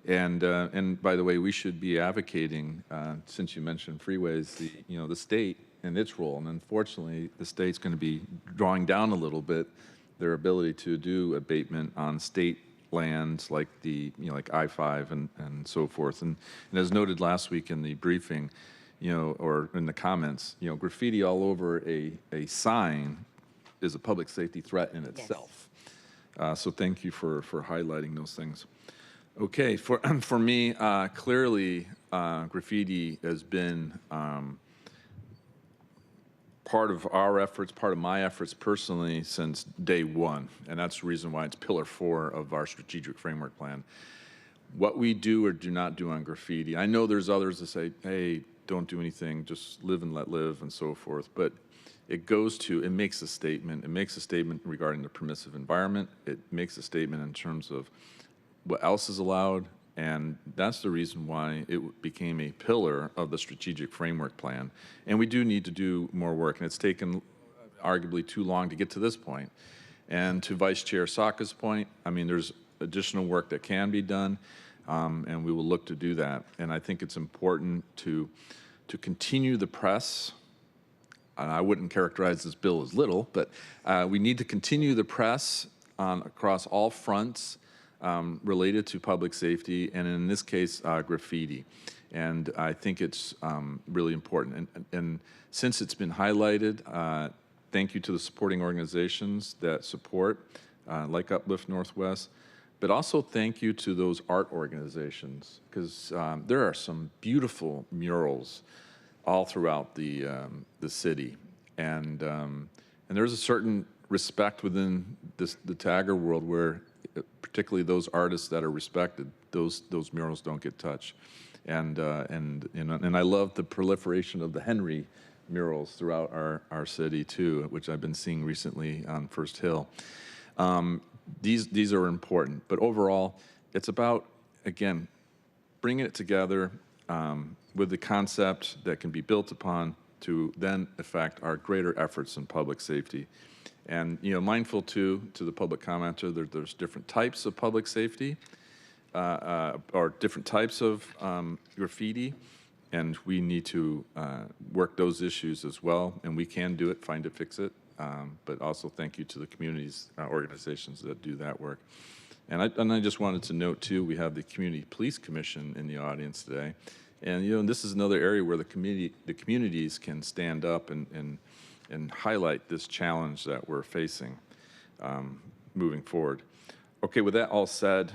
And by the way, we should be advocating, since you mentioned freeways, the state and its role. And unfortunately, the state's going to be drawing down a little bit their ability to do abatement on state lands like like I-5 and so forth. And as noted last week in the briefing, or in the comments, graffiti all over a sign is a public safety threat in itself. So thank you for highlighting those things. Okay, for me, clearly, graffiti has been part of our efforts, part of my efforts personally since day one, and that's the reason why it's pillar 4 of our strategic framework plan. What we do or do not do on graffiti, I know there's others that say, hey, don't do anything, just live and let live and so forth, but it makes a statement. It makes a statement regarding the permissive environment. It makes a statement in terms of what else is allowed, and that's the reason why it became a pillar of the strategic framework plan. And we do need to do more work, and it's taken arguably too long to get to this point. And to Vice Chair Saka's point, I mean, there's additional work that can be done, and we will look to do that. And I think it's important to continue the press. And I wouldn't characterize this bill as little, but we need to continue the press across all fronts related to public safety, and in this case, graffiti. And I think it's really important. And since it's been highlighted, thank you to the supporting organizations that support, like Uplift Northwest, but also thank you to those art organizations, because there are some beautiful murals all throughout the city. And there's a certain respect within the tagger world where particularly those artists that are respected, those murals don't get touched. And I love the proliferation of the Henry murals throughout our city too, which I've been seeing recently on First Hill. These are important, but overall, it's about, again, bringing it together with the concept that can be built upon to then affect our greater efforts in public safety. And, mindful too, to the public commenter, there's different types of public safety or different types of graffiti, and we need to work those issues as well, and we can do it, find it, fix it, but also thank you to the communities, organizations that do that work. And I just wanted to note too, we have the Community Police Commission in the audience today, and this is another area where the communities can stand up and highlight this challenge that we're facing moving forward. Okay, with that all said,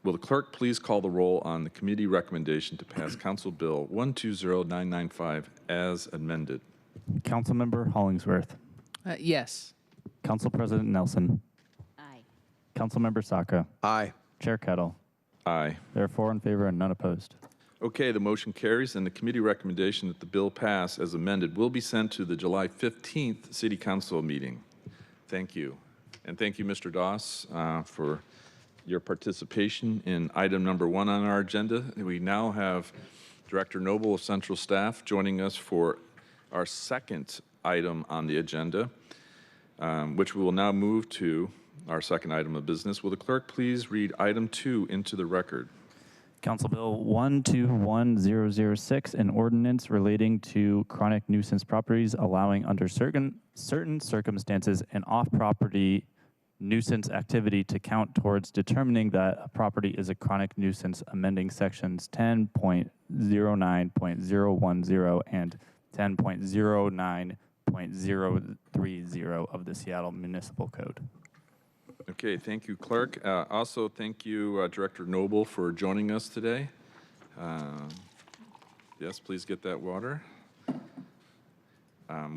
will the clerk please call the roll on the committee recommendation to pass Council Bill 120995 as amended? Councilmember Hollingsworth. Yes. Council President Nelson. Aye. Councilmember Saka. Aye. Chair Kettle. Aye. There are 4 in favor and none opposed. Okay, the motion carries, and the committee recommendation that the bill pass as amended will be sent to the July 15th City Council meeting. Thank you. And thank you, Mr. Doss, for your participation in item number 1 on our agenda. We now have Director Noble of Central Staff joining us for our second item on the agenda, which we will now move to our second item of business. Will the clerk please read item 2 into the record? Council Bill 121006, an ordinance relating to chronic nuisance properties allowing under certain circumstances an off-property nuisance activity to count towards determining that a property is a chronic nuisance, amending sections 10.09.010 and 10.09.030 of the Seattle Municipal Code. Okay, thank you, Clerk. Also, thank you, Director Noble, for joining us today. Yes, please get that water.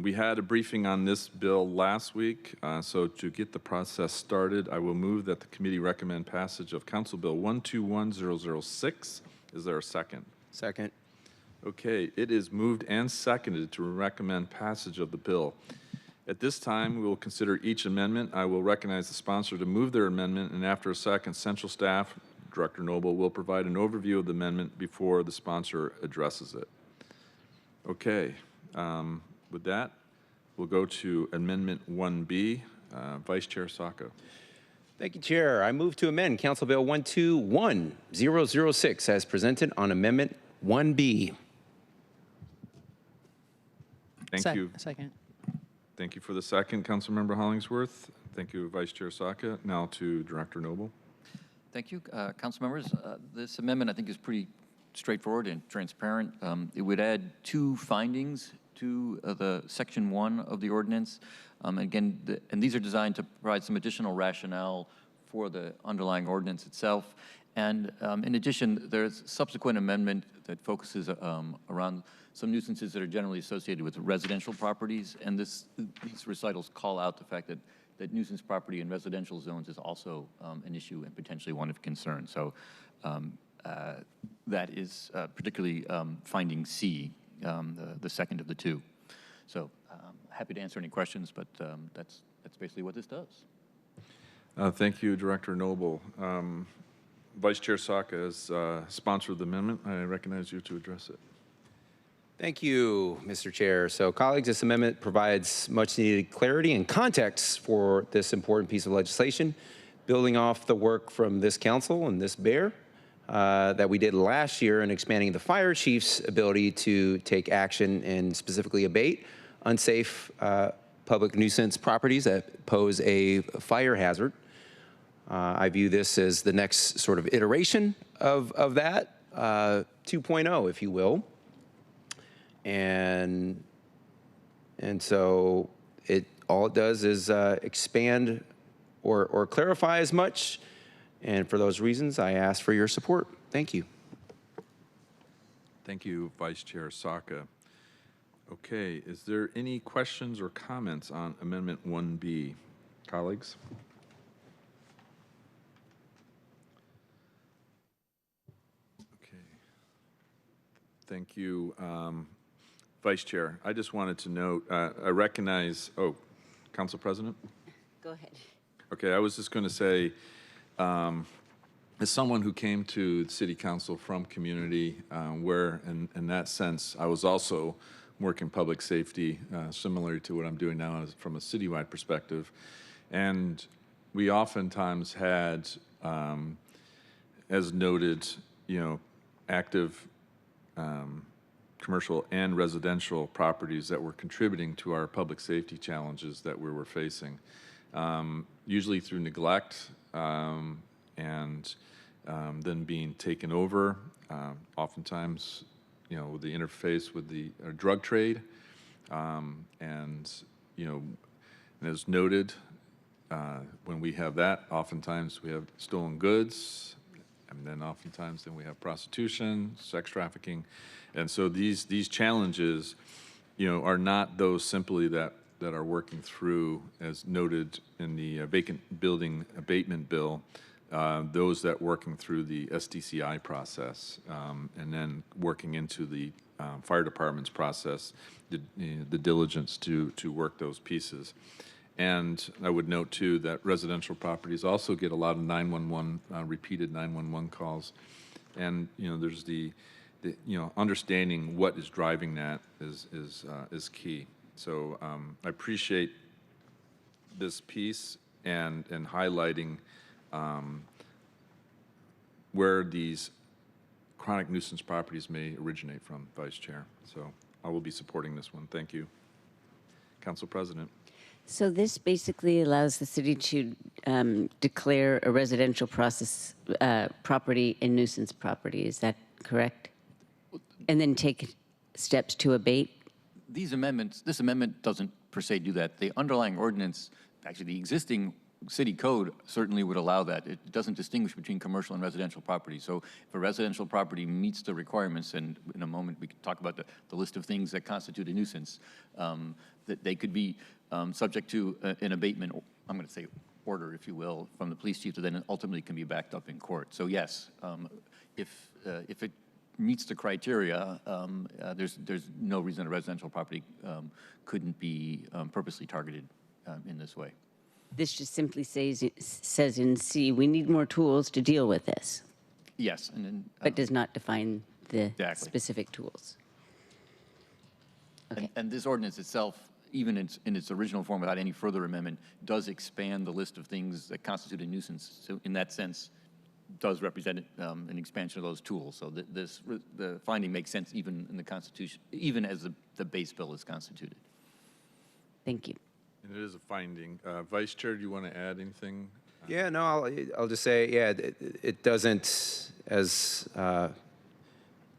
We had a briefing on this bill last week, so to get the process started, I will move that the committee recommend passage of Council Bill 121006. Is there a second? Second. Okay, it is moved and seconded to recommend passage of the bill. At this time, we will consider each amendment. I will recognize the sponsor to move their amendment, and after a second, Central Staff, Director Noble, will provide an overview of the amendment before the sponsor addresses it. Okay, with that, we'll go to Amendment 1B. Vice Chair Saka. Thank you, Chair. I move to amend Council Bill 121006 as presented on Amendment 1B. Thank you. Second. Thank you for the second, Councilmember Hollingsworth. Thank you, Vice Chair Saka. Now to Director Noble. Thank you, council members. This amendment, I think, is pretty straightforward and transparent. It would add 2 findings to the Section 1 of the ordinance. Again, and these are designed to provide some additional rationale for the underlying ordinance itself. And in addition, there's subsequent amendment that focuses around some nuisances that are generally associated with residential properties. And these recitals call out the fact that nuisance property in residential zones is also an issue and potentially one of concern. So that is particularly finding C, the second of the two. So happy to answer any questions, but that's basically what this does. Thank you, Director Noble. Vice Chair Saka has sponsored the amendment. I recognize you to address it. Thank you, Mr. Chair. So, colleagues, this amendment provides much needed clarity and context for this important piece of legislation, building off the work from this council and this bear that we did last year in expanding the fire chief's ability to take action and specifically abate unsafe public nuisance properties that pose a fire hazard. I view this as the next sort of iteration of that, 2.0, if you will. And so all it does is expand or clarify as much. And for those reasons, I ask for your support. Thank you. Thank you, Vice Chair Saka. Okay, is there any questions or comments on Amendment 1B? Colleagues? Okay. Thank you. Vice Chair, I just wanted to note, I recognize, Council President? Go ahead. Okay, I was just going to say, as someone who came to the City Council from community, where in that sense, I was also working public safety, similar to what I'm doing now from a citywide perspective. And we oftentimes had, as noted, active commercial and residential properties that were contributing to our public safety challenges that we were facing, usually through neglect and then being taken over, oftentimes, with the interface with the drug trade, and as noted, when we have that, oftentimes we have stolen goods, and then oftentimes we have prostitution, sex trafficking, and so these challenges, are not those simply that are working through, as noted in the vacant building abatement bill, those that working through the SDCI process, and then working into the fire department's process, the diligence to work those pieces. And I would note too that residential properties also get a lot of 911 repeated 911 calls, and there's the understanding what is driving that is key. So I appreciate this piece and highlighting where these chronic nuisance properties may originate from, Vice Chair. So I will be supporting this one. Thank you. Council President. So this basically allows the city to declare a residential process property a nuisance property. Is that correct? And then take steps to abate? This amendment doesn't per se do that. The underlying ordinance, actually the existing city code certainly would allow that. It doesn't distinguish between commercial and residential property. So if a residential property meets the requirements, and in a moment we can talk about the list of things that constitute a nuisance, that they could be subject to an abatement, I'm going to say order, if you will, from the police chief, that then ultimately can be backed up in court. So yes, if it meets the criteria, there's no reason a residential property couldn't be purposely targeted in this way. This just simply says in C, we need more tools to deal with this. Yes. And then, but does not define the exactly. specific tools. Okay. And this ordinance itself, even in its original form without any further amendment, does expand the list of things that constitute a nuisance. So in that sense, does represent an expansion of those tools. So the finding makes sense even in the Constitution, even as the base bill is constituted. Thank you. And it is a finding. Vice Chair, do you want to add anything? Yeah, no, I'll just say, yeah, it doesn't, as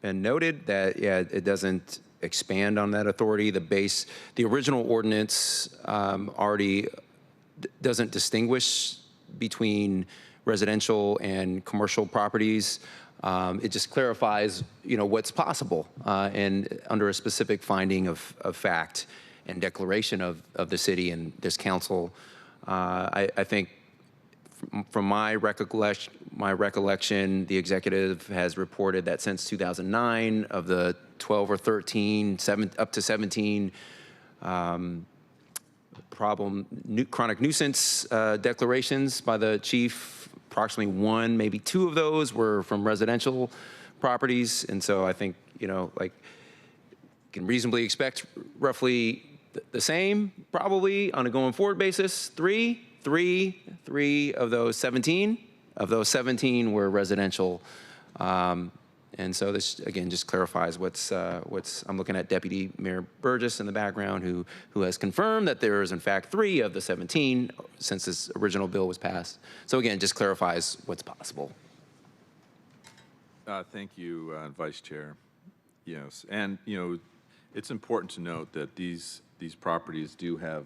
been noted, that, yeah, it doesn't expand on that authority. The original ordinance already doesn't distinguish between residential and commercial properties. It just clarifies, what's possible, and under a specific finding of fact and declaration of the city and this council. I think from my recollection, the executive has reported that since 2009, of the 12 or 13, up to 17 chronic nuisance declarations by the chief, approximately 1, maybe 2 of those were from residential properties. And so I think, you can reasonably expect roughly the same, probably on a going forward basis. Three of those 17 were residential. And so this, again, just clarifies what's I'm looking at Deputy Mayor Burgess in the background, who has confirmed that there is, in fact, 3 of the 17 since this original bill was passed. So again, just clarifies what's possible. Thank you, Vice Chair. Yes, and, it's important to note that these properties do have,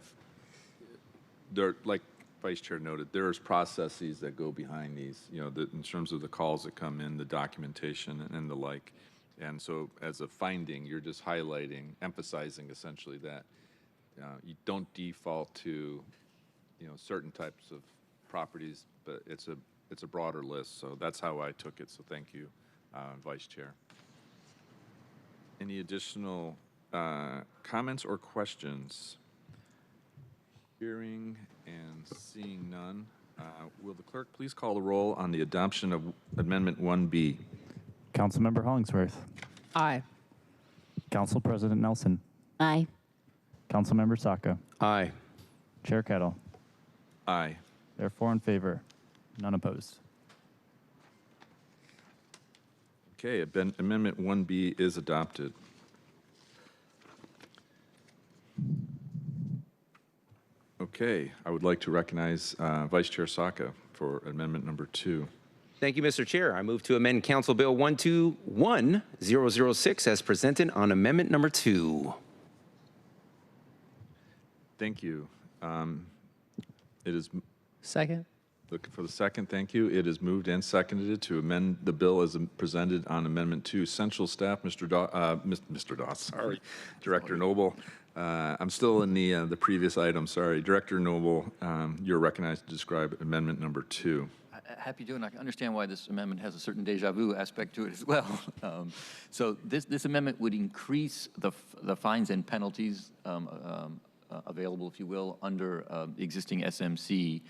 they're, like Vice Chair noted, there's processes that go behind these, in terms of the calls that come in, the documentation and the like. And so as a finding, you're just highlighting, emphasizing essentially that you don't default to, certain types of properties, but it's a broader list. So that's how I took it. So thank you, Vice Chair. Any additional comments or questions? Hearing and seeing none, will the clerk please call the roll on the adoption of Amendment 1B? Councilmember Hollingsworth. Aye. Council President Nelson. Aye. Councilmember Saka. Aye. Chair Kettle. Aye. Therefore in favor, none opposed. Okay, Amendment 1B is adopted. Okay, I would like to recognize Vice Chair Saka for Amendment number 2. Thank you, Mr. Chair. I move to amend Council Bill 121006 as presented on Amendment number 2. Thank you. It is Second. looking for the second. Thank you. It is moved and seconded to amend the bill as presented on Amendment 2. Central staff, Mr. Doss, sorry, Director Noble. I'm still in the previous item. Sorry, Director Noble. You're recognized to describe Amendment number 2. Happy to, and I can understand why this amendment has a certain deja vu aspect to it as well. So this amendment would increase the fines and penalties available, if you will, under existing SMC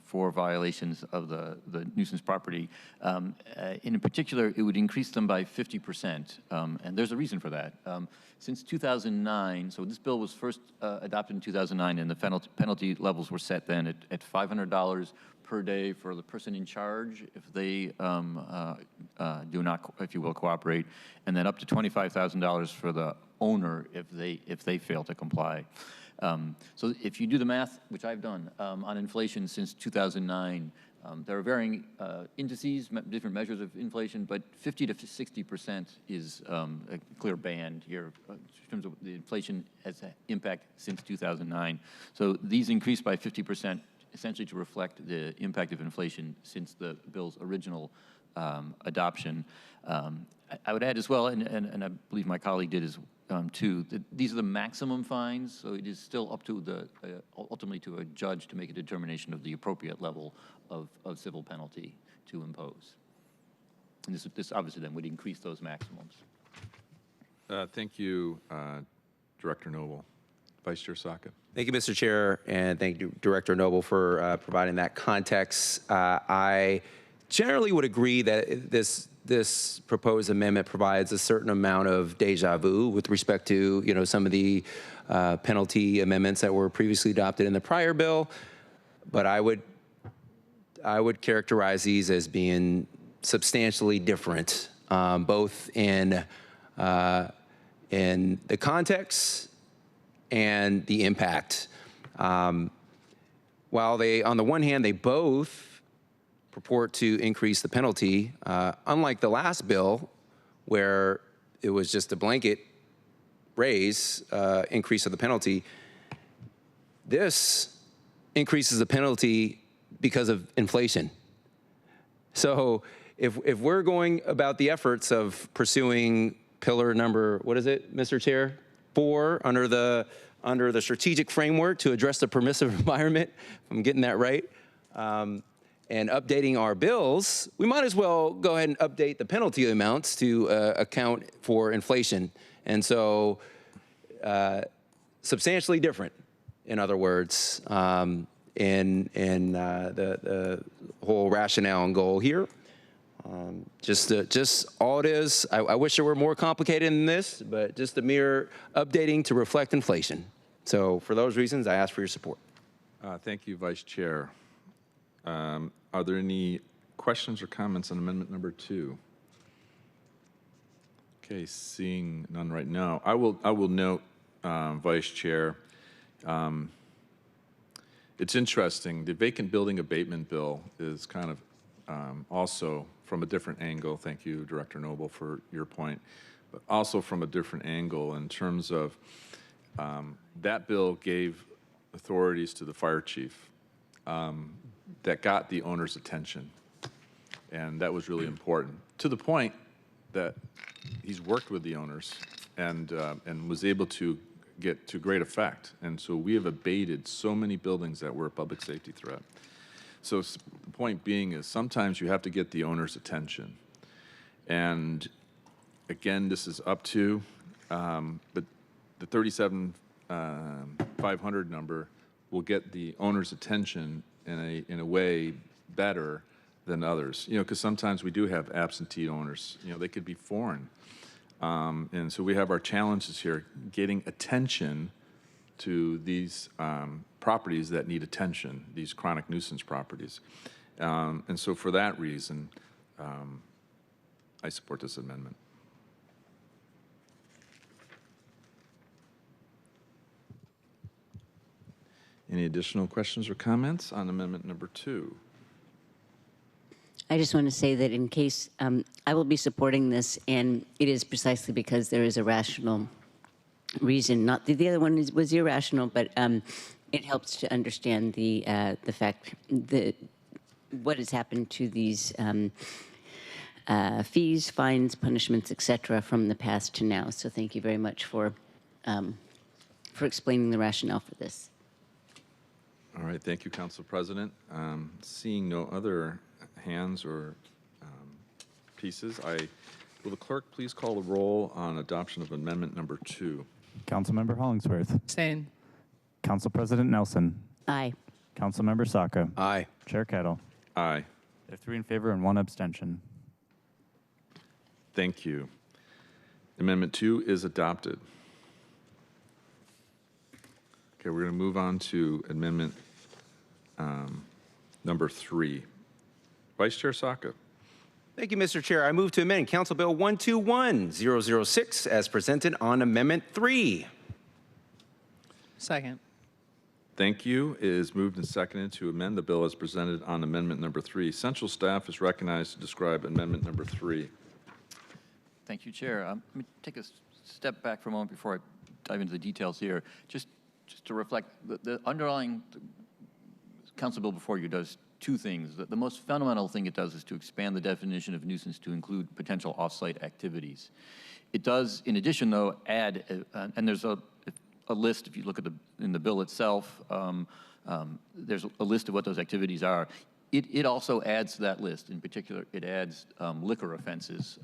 for violations of the nuisance property. In particular, it would increase them by 50%, and there's a reason for that. Since 2009, so this bill was first adopted in 2009, and the penalty levels were set then at $500 per day for the person in charge if they do not, if you will, cooperate, and then up to $25,000 for the owner if they fail to comply. So if you do the math, which I've done, on inflation since 2009, there are varying indices, different measures of inflation, but 50 to 60% is a clear band here in terms of the inflation has impact since 2009. So these increased by 50%, essentially to reflect the impact of inflation since the bill's original adoption. I would add as well, and I believe my colleague did too, that these are the maximum fines, so it is still up to ultimately to a judge to make a determination of the appropriate level of civil penalty to impose. And this obviously then would increase those maximums. Thank you, Director Noble. Vice Chair Saka. Thank you, Mr. Chair, and thank you, Director Noble, for providing that context. I generally would agree that this proposed amendment provides a certain amount of deja vu with respect to some of the penalty amendments that were previously adopted in the prior bill, but I would characterize these as being substantially different, both in the context and the impact. While they, on the one hand, they both purport to increase the penalty, unlike the last bill, where it was just a blanket increase of the penalty. This increases the penalty because of inflation. So if we're going about the efforts of pursuing pillar number, what is it, Mr. Chair? 4 under the strategic framework to address the permissive environment, if I'm getting that right, and updating our bills, we might as well go ahead and update the penalty amounts to account for inflation. And so substantially different, in other words, in the whole rationale and goal here. Just all it is. I wish it were more complicated than this, but just a mere updating to reflect inflation. So for those reasons, I ask for your support. Thank you, Vice Chair. Are there any questions or comments on amendment number 2? Okay, seeing none right now. I will note, Vice Chair, it's interesting. The vacant building abatement bill is kind of also from a different angle. Thank you, Director Noble, for your point, but also from a different angle in terms of that bill gave authorities to the fire chief that got the owner's attention, and that was really important, to the point that he's worked with the owners and was able to get to great effect. And so we have abated so many buildings that were a public safety threat. So the point being is sometimes you have to get the owner's attention. And again, this is up to, but the 37,500 number will get the owner's attention in a way better than others. You know, because sometimes we do have absentee owners. You know, they could be foreign. And so we have our challenges here, getting attention to these properties that need attention, these chronic nuisance properties. And so for that reason, I support this amendment. Any additional questions or comments on amendment number 2? I just want to say that in case I will be supporting this, and it is precisely because there is a rational reason. Not the other one was irrational, but it helps to understand the fact that what has happened to these fees, fines, punishments, etc., from the past to now. So thank you very much for explaining the rationale for this. All right, thank you, Council President. Seeing no other hands or pieces, will the clerk please call the roll on adoption of amendment number 2? Councilmember Hollingsworth. Abstain. Council President Nelson. Aye. Councilmember Saka. Aye. Chair Kettle. Aye. There are 3 in favor and 1 abstention. Thank you. Amendment 2 is adopted. Okay, we're going to move on to amendment number 3. Vice Chair Saka. Thank you, Mr. Chair. I move to amend Council Bill 121006 as presented on Amendment 3. Second. Thank you. It is moved and seconded to amend the bill as presented on amendment number 3. Central staff is recognized to describe amendment number 3. Thank you, Chair. Let me take a step back for a moment before I dive into the details here. Just to reflect, the underlying Council bill before you does 2 things. The most fundamental thing it does is to expand the definition of nuisance to include potential off-site activities. It does, in addition, though, add, and there's a list, if you look at in the bill itself, there's a list of what those activities are. It also adds to that list. In particular, it adds liquor offenses.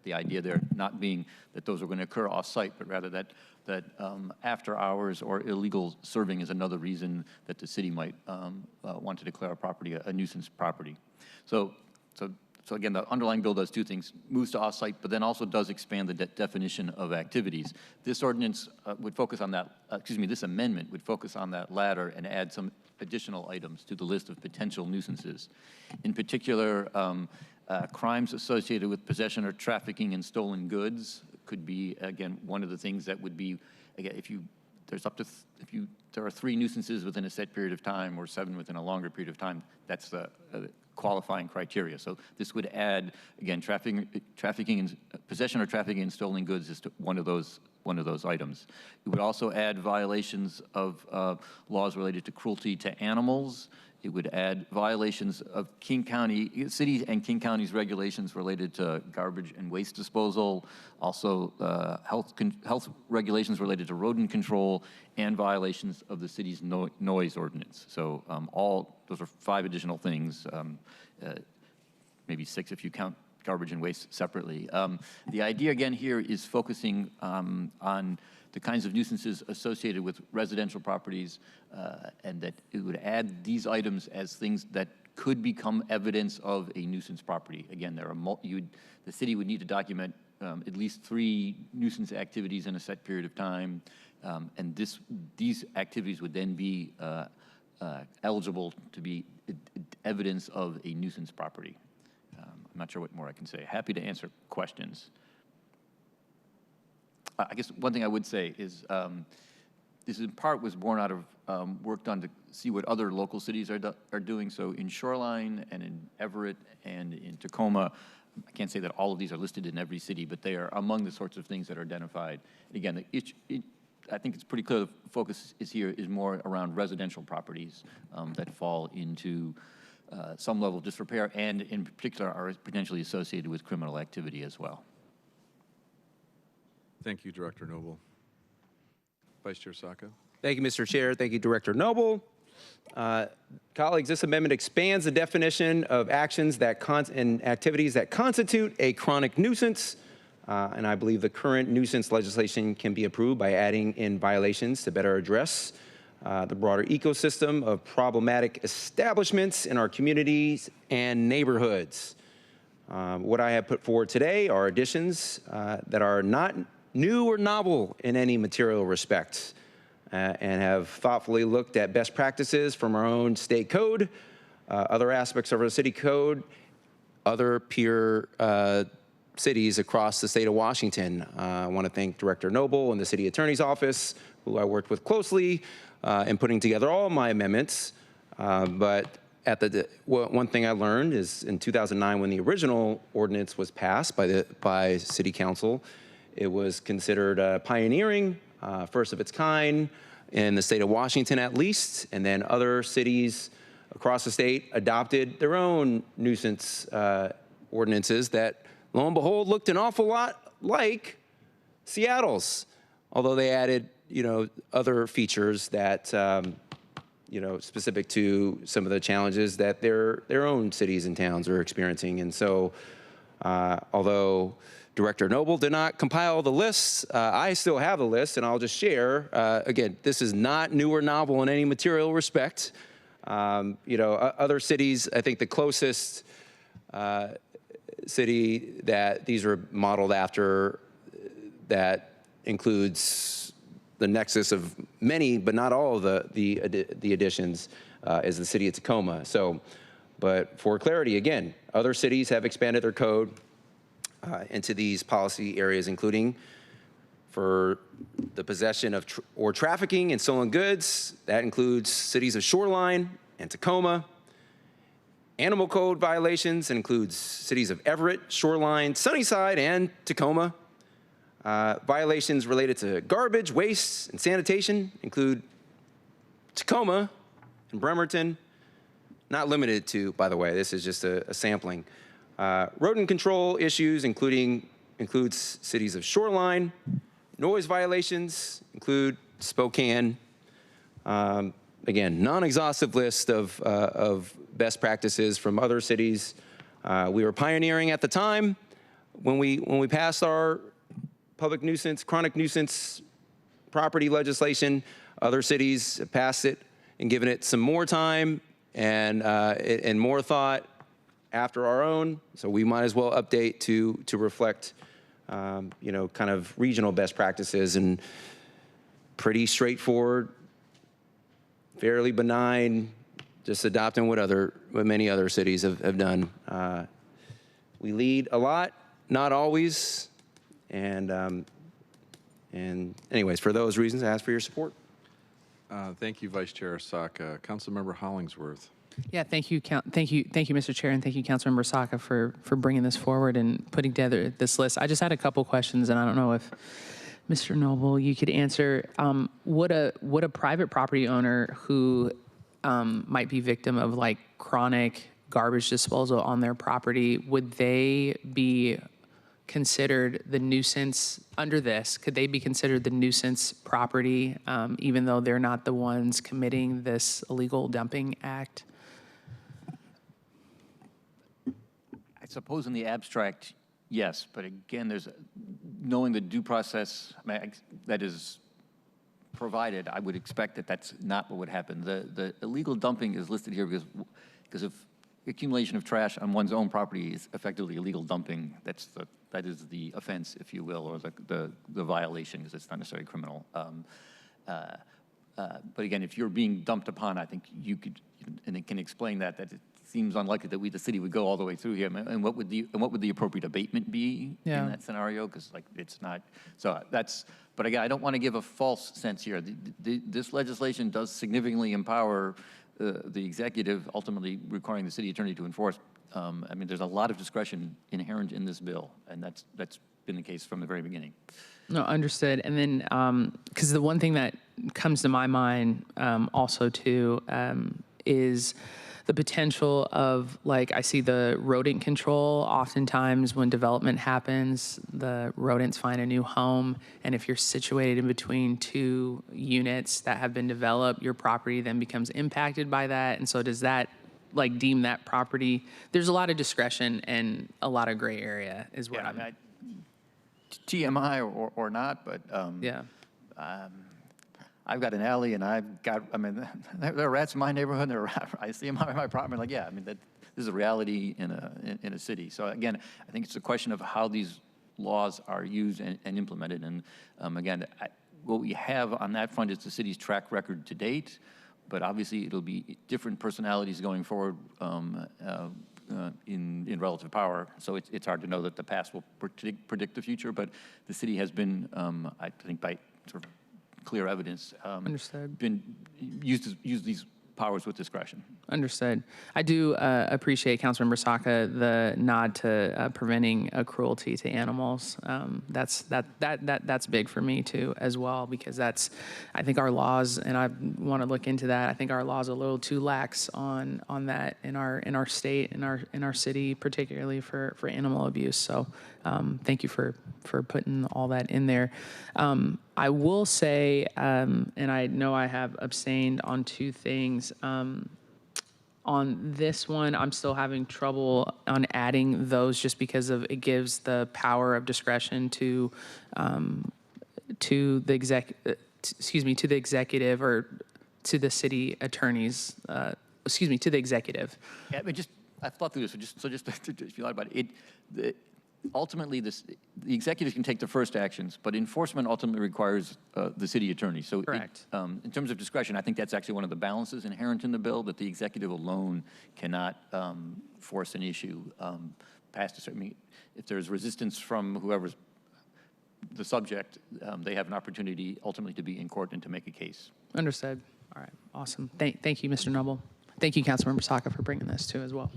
The idea there not being that those are going to occur off-site, but rather that after hours or illegal serving is another reason that the city might want to declare a property a nuisance property. So again, the underlying bill does 2 things: moves to off-site, but then also does expand the definition of activities. This ordinance would focus on that. This amendment would focus on that latter and add some additional items to the list of potential nuisances. In particular, crimes associated with possession or trafficking in stolen goods could be, again, one of the things that would be, again, if there are 3 nuisances within a set period of time or 7 within a longer period of time, that's the qualifying criteria. So this would add, again, trafficking and possession or trafficking in stolen goods is one of those one of those items. It would also add violations of laws related to cruelty to animals. It would add violations of King County, city and King County's regulations related to garbage and waste disposal, also health regulations related to rodent control, and violations of the city's noise ordinance. So those are 5 additional things, maybe 6 if you count garbage and waste separately. The idea again here is focusing on the kinds of nuisances associated with residential properties, and that it would add these items as things that could become evidence of a nuisance property. Again, the city would need to document at least 3 nuisance activities in a set period of time, and these activities would then be eligible to be evidence of a nuisance property. I'm not sure what more I can say. Happy to answer questions. I guess one thing I would say is this in part was born out of work done to see what other local cities are doing. So in Shoreline and in Everett and in Tacoma, I can't say that all of these are listed in every city, but they are among the sorts of things that are identified. Again, I think it's pretty clear the focus is more around residential properties that fall into some level of disrepair, and in particular are potentially associated with criminal activity as well. Thank you, Director Noble. Vice Chair Sacca. Thank you, Mr. Chair. Thank you, Director Noble. Colleagues, this amendment expands the definition of actions and activities that constitute a chronic nuisance, and I believe the current nuisance legislation can be approved by adding in violations to better address the broader ecosystem of problematic establishments in our communities and neighborhoods. What I have put forward today are additions that are not new or novel in any material respect, and have thoughtfully looked at best practices from our own state code, other aspects of our city code, other peer cities across the state of Washington. I want to thank Director Noble and the City Attorney's Office, who I worked with closely in putting together all my amendments. But one thing I learned is in 2009, when the original ordinance was passed by City Council, it was considered pioneering, first of its kind in the state of Washington at least, and then other cities across the state adopted their own nuisance ordinances that, lo and behold, looked an awful lot like Seattle's, although they added, other features that, specific to some of the challenges that their own cities and towns are experiencing. And so, although Director Noble did not compile the lists, I still have the list, and I'll just share. Again, this is not new or novel in any material respect. Other cities, I think the closest city that these are modeled after that includes the nexus of many, but not all of the additions, is the city of Tacoma. So, but for clarity, again, other cities have expanded their code into these policy areas, including for the possession of or trafficking in stolen goods. That includes cities of Shoreline and Tacoma. Animal code violations includes cities of Everett, Shoreline, Sunnyside, and Tacoma. Violations related to garbage, waste, and sanitation include Tacoma and Bremerton. Not limited to, by the way, this is just a sampling. Rodent control issues includes cities of Shoreline. Noise violations include Spokane. Again, non-exhaustive list of best practices from other cities. We were pioneering at the time when we passed our public nuisance, chronic nuisance property legislation. Other cities have passed it and given it some more time and more thought after our own. So we might as well update to reflect, kind of regional best practices, and pretty straightforward, fairly benign, just adopting what many other cities have done. We lead a lot, not always, and anyways, for those reasons, I ask for your support. Thank you, Vice Chair Sacca. Councilmember Hollingsworth. Yeah, thank you, Mr. Chair, and thank you, Councilmember Sacca, for bringing this forward and putting together this list. I just had a couple questions, and I don't know if Mr. Noble, you could answer, would a private property owner who might be victim of like chronic garbage disposal on their property, would they be considered the nuisance under this? Could they be considered the nuisance property, even though they're not the ones committing this illegal dumping act? I suppose in the abstract, yes, but again, knowing the due process that is provided, I would expect that that's not what would happen. The illegal dumping is listed here because of accumulation of trash on one's own property is effectively illegal dumping. That is the offense, if you will, or the violation, because it's not necessarily criminal. But again, if you're being dumped upon, I think you could, and it can explain that it seems unlikely that the city would go all the way through here. And what would the appropriate abatement be in that scenario? Because like it's not. So that's. But again, I don't want to give a false sense here. This legislation does significantly empower the executive, ultimately requiring the city attorney to enforce. I mean, there's a lot of discretion inherent in this bill, and that's been the case from the very beginning. No, understood. And then, because the one thing that comes to my mind also too is the potential of, like, I see the rodent control. Oftentimes when development happens, the rodents find a new home. And if you're situated in between two units that have been developed, your property then becomes impacted by that. And so does that, like, deem that property? There's a lot of discretion and a lot of gray area is what I'm... TMI or not, but I've got an alley, and there are rats in my neighborhood. I see them on my property. Like, yeah, I mean, this is a reality in a city. So again, I think it's a question of how these laws are used and implemented. And again, what we have on that front is the city's track record to date, but obviously it'll be different personalities going forward in relative power. So it's hard to know that the past will predict the future, but the city has been, I think by sort of clear evidence, been used these powers with discretion. Understood. I do appreciate Councilmember Saka the nod to preventing cruelty to animals. That's big for me too as well, because I think our laws, and I want to look into that. I think our laws are a little too lax on that in our state, in our city, particularly for animal abuse. So thank you for putting all that in there. I will say, and I know I have abstained on two things. On this one, I'm still having trouble on adding those just because of it gives the power of discretion to the executive or to the city attorneys. To the executive. Yeah, I mean, I've thought through this. So just if you thought about it, ultimately, the executive can take the first actions, but enforcement ultimately requires the city attorney. So correct. In terms of discretion, I think that's actually one of the balances inherent in the bill, that the executive alone cannot force an issue past a certain. If there's resistance from whoever's the subject, they have an opportunity ultimately to be in court and to make a case. Understood. All right. Awesome. Thank you, Mr. Noble. Thank you, Councilmember Saka, for bringing this too as well.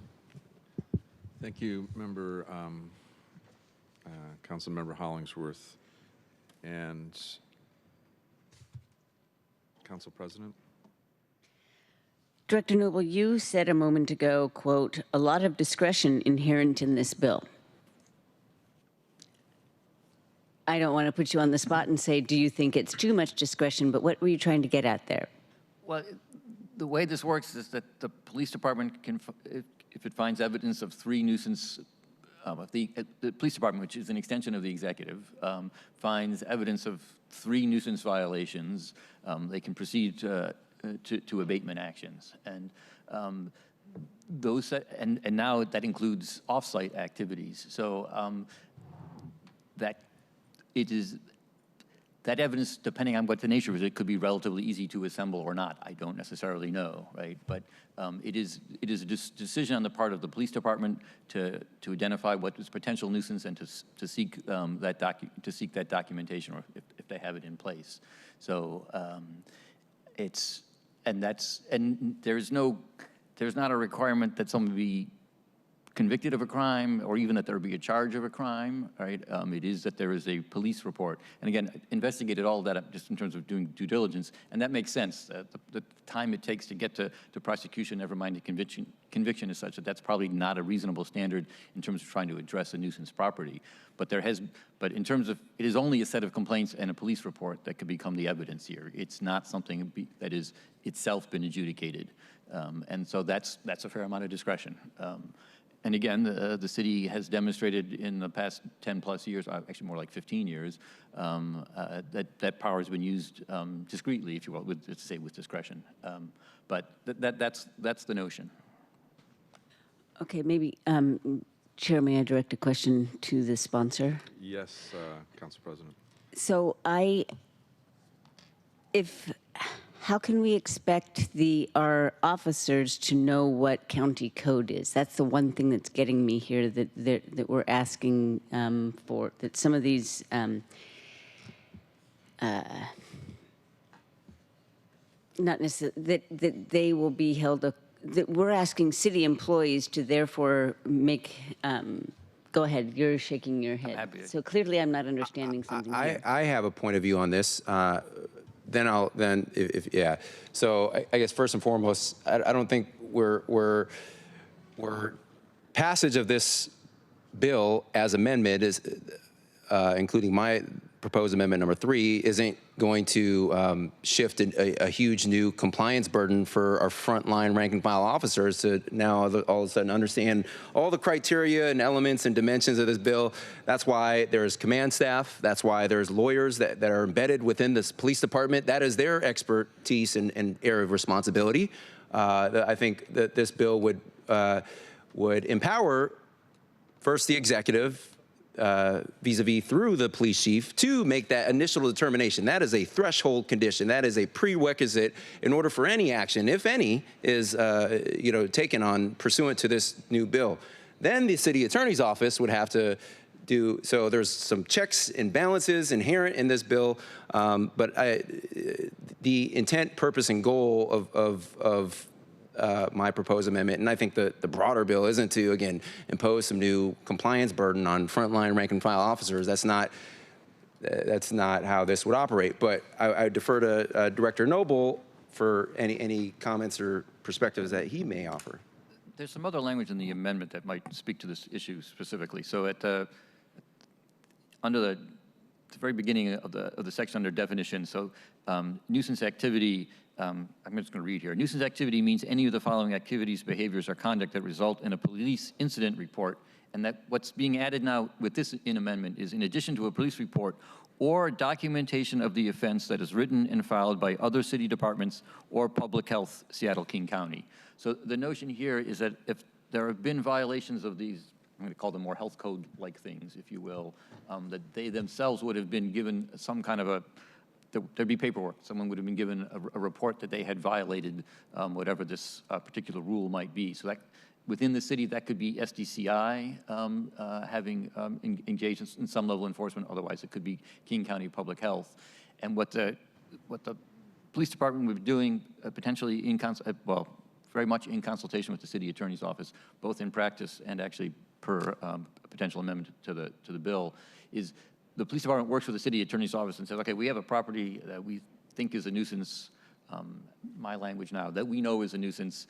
Thank you, Member Councilmember Hollingsworth. And Council President. Director Noble, you said a moment ago, quote, a lot of discretion inherent in this bill. I don't want to put you on the spot and say, do you think it's too much discretion, but what were you trying to get at there? Well, the way this works is that the police department can, if it finds evidence of three nuisance, the police department, which is an extension of the executive, finds evidence of three nuisance violations, they can proceed to abatement actions. And and now that includes off-site activities. So that evidence, depending on what the nature is, it could be relatively easy to assemble or not. I don't necessarily know, right? But it is a decision on the part of the police department to identify what is potential nuisance and to seek that documentation, or if they have it in place. So there's not a requirement that someone be convicted of a crime or even that there be a charge of a crime, right? It is that there is a police report. And again, investigated all of that just in terms of doing due diligence, and that makes sense. The time it takes to get to prosecution, never mind the conviction is such that that's probably not a reasonable standard in terms of trying to address a nuisance property. But in terms of, it is only a set of complaints and a police report that could become the evidence here. It's not something that is itself been adjudicated. And so that's a fair amount of discretion. And again, the city has demonstrated in the past 10 plus years, actually more like 15 years, that power has been used discreetly, if you will, with discretion. But that's the notion. Okay, maybe, Chair, may I direct a question to the sponsor? Yes, Council President. So how can we expect our officers to know what county code is? That's the one thing that's getting me here that we're asking for, that some of these not necessarily, that they will be held, that we're asking city employees to therefore make, go ahead, you're shaking your head. So clearly I'm not understanding something here. I have a point of view on this. Yeah. So I guess first and foremost, I don't think we're passage of this bill as amendment is, including my proposed amendment number 3, isn't going to shift a huge new compliance burden for our frontline rank and file officers to now all of a sudden understand all the criteria and elements and dimensions of this bill. That's why there's command staff. That's why there's lawyers that are embedded within this police department. That is their expertise and area of responsibility. I think that this bill would empower first the executive, vis-a-vis through the police chief, to make that initial determination. That is a threshold condition. That is a prerequisite in order for any action, if any, is taken on pursuant to this new bill. Then the city attorney's office would have to do, so there's some checks and balances inherent in this bill, but the intent, purpose, and goal of my proposed amendment, and I think the broader bill isn't to, again, impose some new compliance burden on frontline rank and file officers. That's not how this would operate. But I defer to Director Noble for any comments or perspectives that he may offer. There's some other language in the amendment that might speak to this issue specifically. So under the very beginning of the section under definition, so nuisance activity, I'm just going to read here. Nuisance activity means any of the following activities, behaviors, or conduct that result in a police incident report. And that what's being added now with this amendment is in addition to a police report or documentation of the offense that is written and filed by other city departments or public health, Seattle, King County. So the notion here is that if there have been violations of these, I'm going to call them more health code-like things, if you will, that they themselves would have been given some kind of there'd be paperwork. Someone would have been given a report that they had violated whatever this particular rule might be. So that within the city, that could be SDCI having engaged in some level of enforcement. Otherwise, it could be King County Public Health. And what the police department would be doing potentially very much in consultation with the city attorney's office, both in practice and actually per a potential amendment to the bill, is the police department works with the city attorney's office and says, okay, we have a property that we think is a nuisance, my language now, that we know is a nuisance.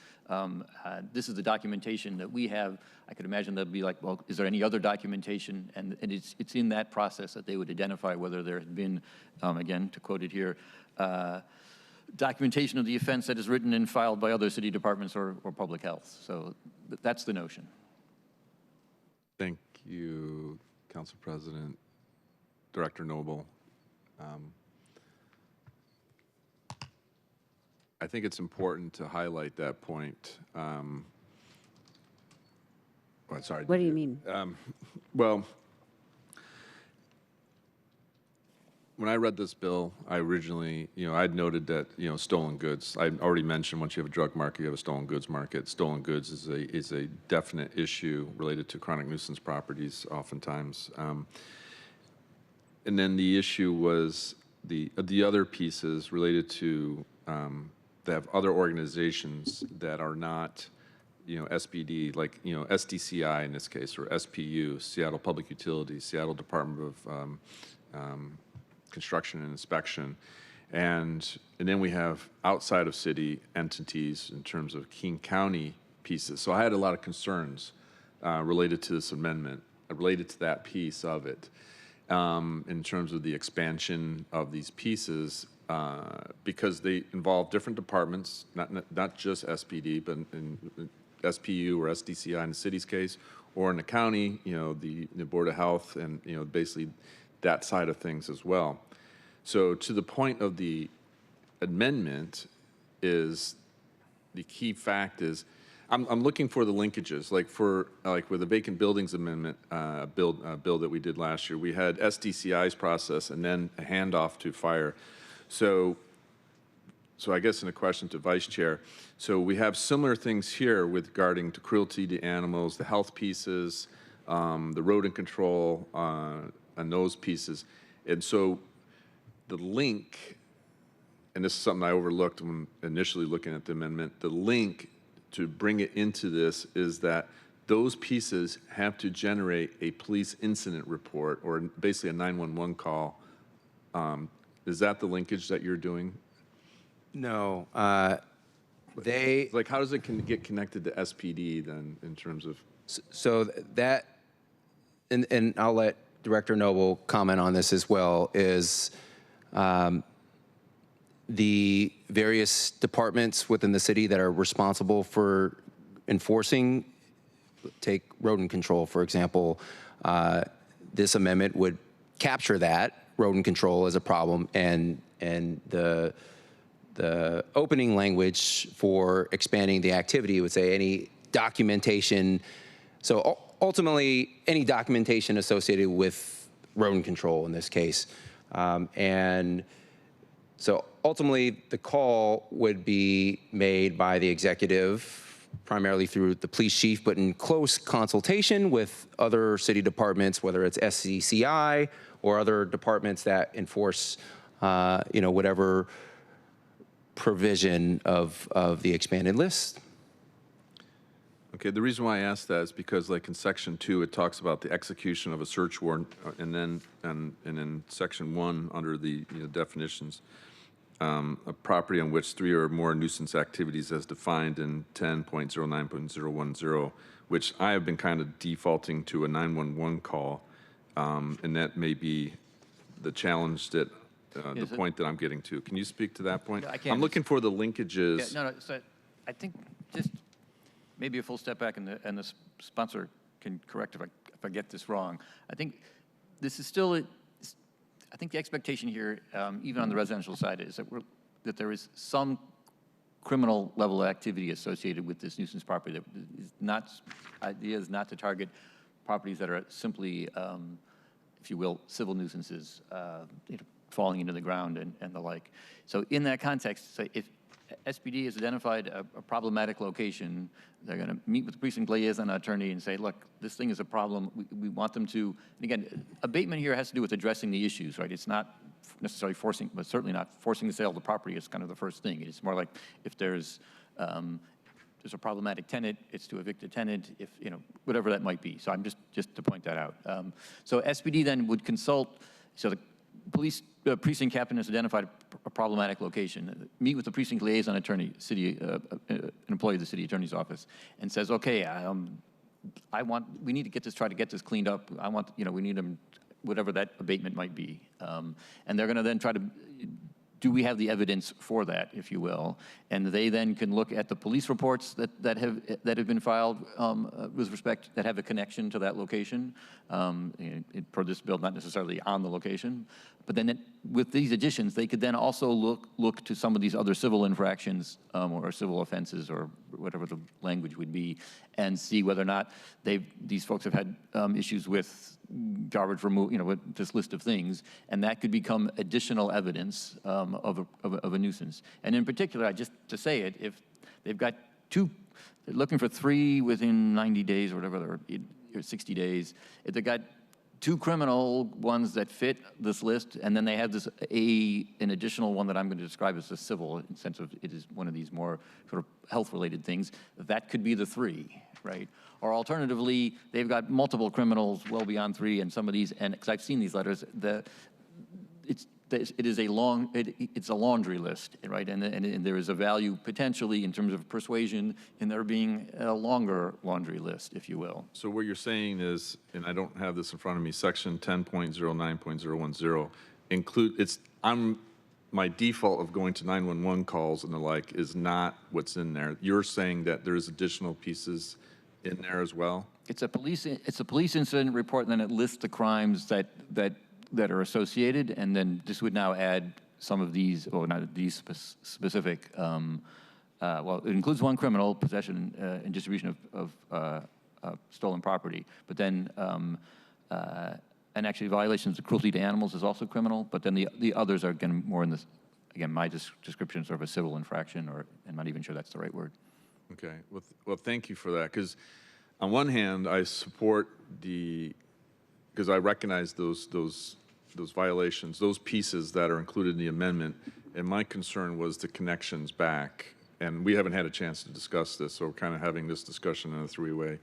This is the documentation that we have. I could imagine they'd be like, well, is there any other documentation? And it's in that process that they would identify whether there had been, again, to quote it here, documentation of the offense that is written and filed by other city departments or public health. So that's the notion. Thank you, Council President. Director Noble. I think it's important to highlight that point. Sorry. What do you mean? Well, when I read this bill, I originally, I'd noted that, stolen goods. I already mentioned once you have a drug market, you have a stolen goods market. Stolen goods is a definite issue related to chronic nuisance properties, oftentimes. And then the issue was the other pieces related to they have other organizations that are not SPD, like, SDCI in this case, or SPU, Seattle Public Utilities, Seattle Department of Construction and Inspection. And then we have outside of city entities in terms of King County pieces. So I had a lot of concerns related to this amendment, related to that piece of it, in terms of the expansion of these pieces, because they involve different departments, not just SPD, but in SPU or SDCI in the city's case, or in the county, the Board of Health, and basically that side of things as well. So to the point of the amendment is the key fact is I'm looking for the linkages, like with the vacant buildings amendment bill that we did last year. We had SDCI's process and then a handoff to fire. So I guess in a question to Vice Chair, so we have similar things here with regarding to cruelty to animals, the health pieces, the rodent control, and those pieces. And so the link, and this is something I overlooked when initially looking at the amendment, the link to bring it into this is that those pieces have to generate a police incident report or basically a 911 call. Is that the linkage that you're doing? No. Like, how does it get connected to SPD then in terms of? So that, and I'll let Director Noble comment on this as well, is the various departments within the city that are responsible for enforcing, take rodent control, for example. This amendment would capture that rodent control as a problem, and the opening language for expanding the activity would say any documentation. So ultimately, any documentation associated with rodent control in this case. And so ultimately, the call would be made by the executive, primarily through the police chief, but in close consultation with other city departments, whether it's SCCI or other departments that enforce, whatever provision of the expanded list. Okay, the reason why I asked that is because, like in Section 2, it talks about the execution of a search warrant, and then in Section 1, under the definitions, a property on which 3 or more nuisance activities as defined in 10.09.010, which I have been kind of defaulting to a 911 call, and that may be the challenge that the point that I'm getting to. Can you speak to that point? I can. I'm looking for the linkages. Yeah, no, so I think just maybe a full step back, and the sponsor can correct if I get this wrong. I think this is still, I think the expectation here, even on the residential side, is that there is some criminal level activity associated with this nuisance property. That is not, idea is not to target properties that are simply, if you will, civil nuisances, falling into the ground and the like. So in that context, so if SPD has identified a problematic location, they're going to meet with the precinct liaison attorney and say, look, this thing is a problem. We want them to, and again, abatement here has to do with addressing the issues, right? It's not necessarily forcing, but certainly not forcing the sale of the property is kind of the first thing. It's more like if there's a problematic tenant, it's to evict a tenant, if, whatever that might be. So I'm just to point that out. So SPD then would consult, so the police precinct captain has identified a problematic location, meet with the precinct liaison attorney, an employee of the city attorney's office, and says, okay, we need to try to get this cleaned up. We need them, whatever that abatement might be. And they're going to then try to, do we have the evidence for that, if you will? And they then can look at the police reports that have been filed with respect, that have a connection to that location. Per this bill, not necessarily on the location. But then with these additions, they could then also look to some of these other civil infractions or civil offenses or whatever the language would be, and see whether or not these folks have had issues with garbage removal, with this list of things, and that could become additional evidence of a nuisance. And in particular, just to say it, if they've got they're looking for 3 within 90 days or whatever, or 60 days, if they've got two criminal ones that fit this list, and then they have this an additional one that I'm going to describe as a civil, in the sense of it is one of these more sort of health-related things. That could be the three, right? Or alternatively, they've got multiple criminals well beyond three, and some of these, and because I've seen these letters, it's a laundry list, right? And there is a value potentially in terms of persuasion in there being a longer laundry list, if you will. So what you're saying is, and I don't have this in front of me, section 10.09.010 my default of going to 911 calls and the like is not what's in there. You're saying that there's additional pieces in there as well? It's a police incident report, and then it lists the crimes that are associated, and then this would now add some of these, or not these specific, well, it includes one criminal, possession and distribution of stolen property, but then, and actually violations of cruelty to animals is also criminal, but then the others are, again, more in this, again, my description is sort of a civil infraction, or I'm not even sure that's the right word. Okay, well, thank you for that, because on one hand, I support because I recognize those violations, those pieces that are included in the amendment, and my concern was the connections back, and we haven't had a chance to discuss this, so we're kind of having this discussion in a three-way,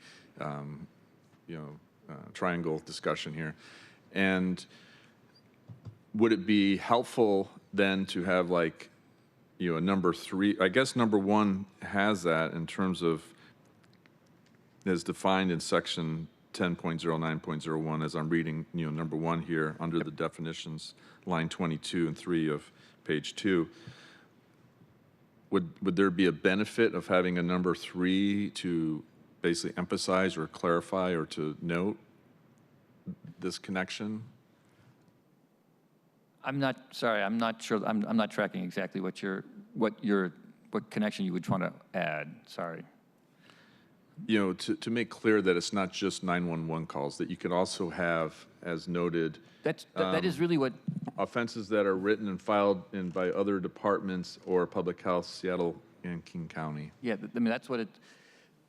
triangle discussion here. And would it be helpful then to have a number three? I guess number one has that in terms of, as defined in section 10.09.01, as I'm reading, number one here under the definitions, line 22 and 3 of page 2. Would there be a benefit of having a number 3 to basically emphasize or clarify or to note this connection? I'm not sure. I'm not tracking exactly what connection you would want to add. Sorry. To make clear that it's not just 911 calls, that you could also have, as noted, that is really what offenses that are written and filed in by other departments or public health, Seattle and King County. Yeah, I mean that's what it.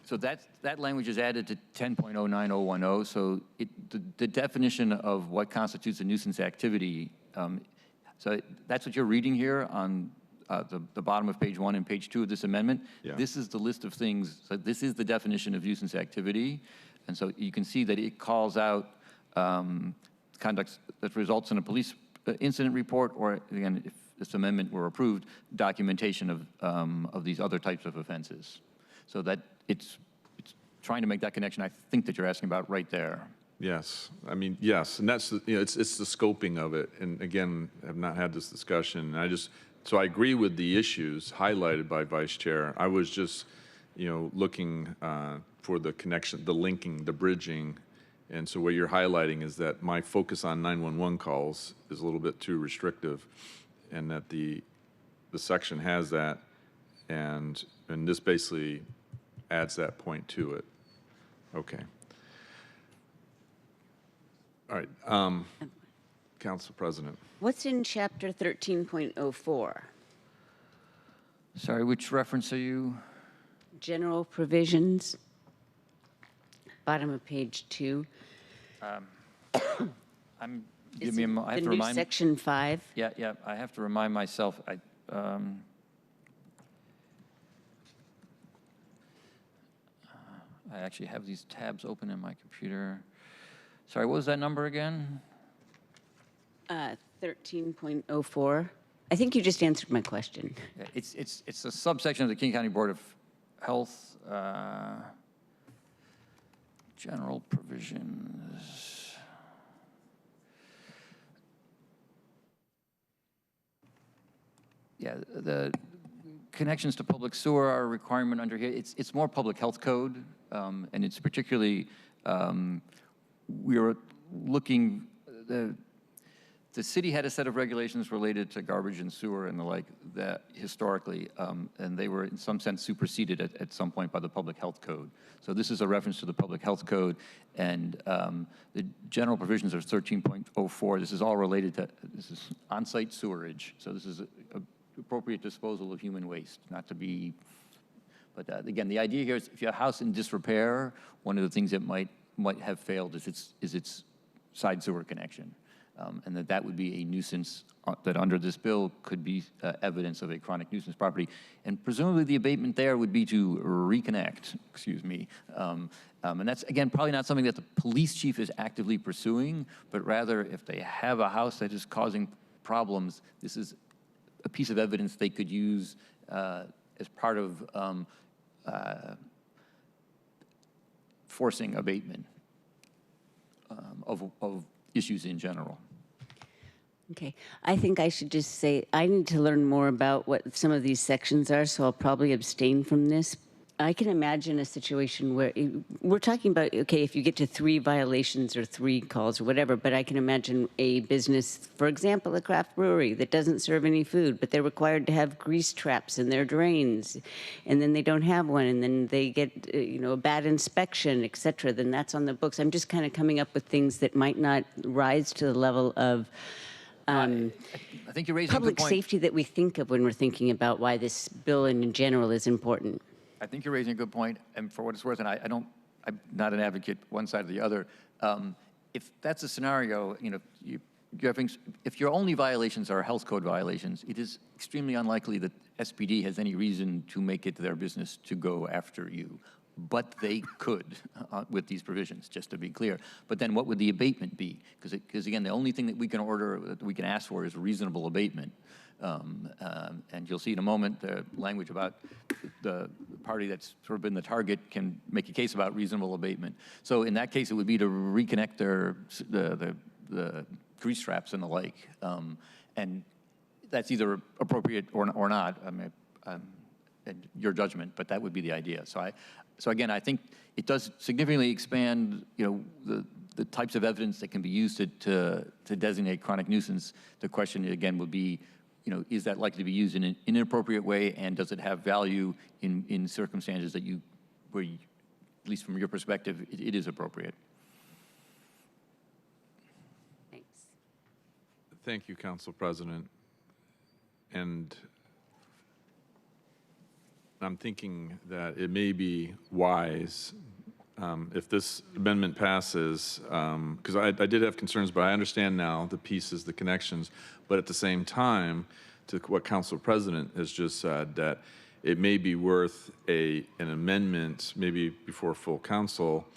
So that language is added to 10.09010. So the definition of what constitutes a nuisance activity. So that's what you're reading here on the bottom of page 1 and page 2 of this amendment. Yeah. This is the list of things. So this is the definition of nuisance activity, and so you can see that it calls out conduct that results in a police incident report, or again, if this amendment were approved, documentation of these other types of offenses. So that it's trying to make that connection. I think that you're asking about right there. Yes, I mean, yes, and that's it's the scoping of it. And again, I've not had this discussion. So I agree with the issues highlighted by Vice Chair. I was just, looking for the connection, the linking, the bridging. And so what you're highlighting is that my focus on 911 calls is a little bit too restrictive, and that the section has that, and this basically adds that point to it. Okay. All right, Council President. What's in chapter 13.04? Sorry, which reference are you? General provisions, bottom of page 2. Give me a moment. I have to remind. Section 5. Yeah. I have to remind myself. I actually have these tabs open in my computer. Sorry, what was that number again? 13.04. I think you just answered my question. Yeah, it's a subsection of the King County Board of Health general provisions. Yeah, the connections to public sewer are a requirement under here. It's more public health code, and it's particularly we were looking. The city had a set of regulations related to garbage and sewer and the like that historically, and they were in some sense superseded at some point by the public health code. So this is a reference to the public health code, and the general provisions are 13.04. This is all related to, this is on-site sewerage. So this is appropriate disposal of human waste, not to be, but again, the idea here is if you have a house in disrepair, one of the things that might have failed is its side sewer connection. And that would be a nuisance that under this bill could be evidence of a chronic nuisance property. And presumably the abatement there would be to reconnect, excuse me. And that's, again, probably not something that the police chief is actively pursuing, but rather if they have a house that is causing problems, this is a piece of evidence they could use as part of forcing abatement of issues in general. Okay, I think I should just say I need to learn more about what some of these sections are, so I'll probably abstain from this. I can imagine a situation where we're talking about, okay, if you get to 3 violations or 3 calls or whatever, but I can imagine a business, for example, a craft brewery that doesn't serve any food, but they're required to have grease traps in their drains, and then they don't have one, and then they get, a bad inspection, et cetera, then that's on the books. I'm just kind of coming up with things that might not rise to the level of I think you're raising a good public point. safety that we think of when we're thinking about why this bill in general is important. I think you're raising a good point, and for what it's worth, and I'm not an advocate one side or the other. If that's a scenario, if your only violations are health code violations, it is extremely unlikely that SPD has any reason to make it their business to go after you. But they could with these provisions, just to be clear. But then what would the abatement be? Because again, the only thing that we can order, that we can ask for is reasonable abatement. And you'll see in a moment the language about the party that's sort of been the target can make a case about reasonable abatement. So in that case, it would be to reconnect the grease traps and the like. And that's either appropriate or not. I mean, your judgment, but that would be the idea. So again, I think it does significantly expand, the types of evidence that can be used to designate chronic nuisance. The question again would be, is that likely to be used in an inappropriate way, and does it have value in circumstances that where at least from your perspective, it is appropriate? Thanks. Thank you, Council President. And I'm thinking that it may be wise if this amendment passes, because I did have concerns, but I understand now the pieces, the connections, but at the same time, to what Council President has just said, that it may be worth an amendment, maybe before full council,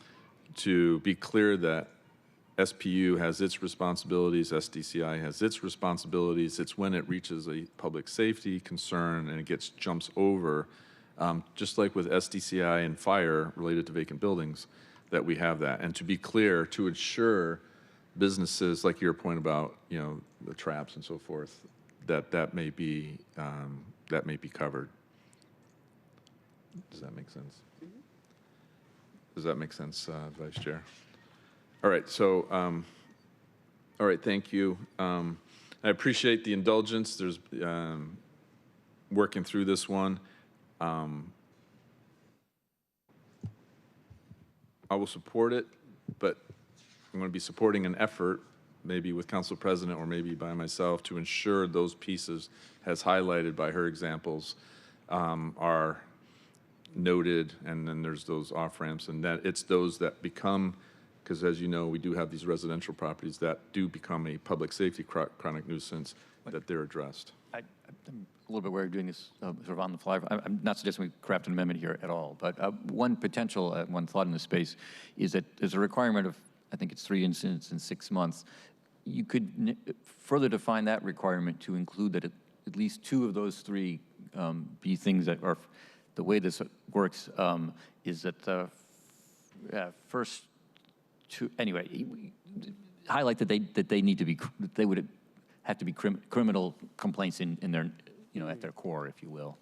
to be clear that SPU has its responsibilities, SDCI has its responsibilities. It's when it reaches a public safety concern and it jumps over, just like with SDCI and fire related to vacant buildings, that we have that. And to be clear, to ensure businesses, like your point about, the traps and so forth, that may be covered. Does that make sense? Does that make sense, Vice Chair? All right, so, all right, thank you. I appreciate the indulgence. There's working through this one. I will support it, but I'm going to be supporting an effort, maybe with Council President or maybe by myself, to ensure those pieces, as highlighted by her examples, are noted, and then there's those off-ramps, and that it's those that become, because as you know, we do have these residential properties that do become a public safety chronic nuisance, that they're addressed. I'm a little bit wary of doing this sort of on the fly. I'm not suggesting we craft an amendment here at all, but one potential, one thought in this space is that there's a requirement of, I think it's 3 incidents in 6 months. You could further define that requirement to include that at least 2 of those 3 be things that are, the way this works is that the first 2, anyway, highlight that they need to be, that they would have to be criminal complaints in their, at their core, if you will.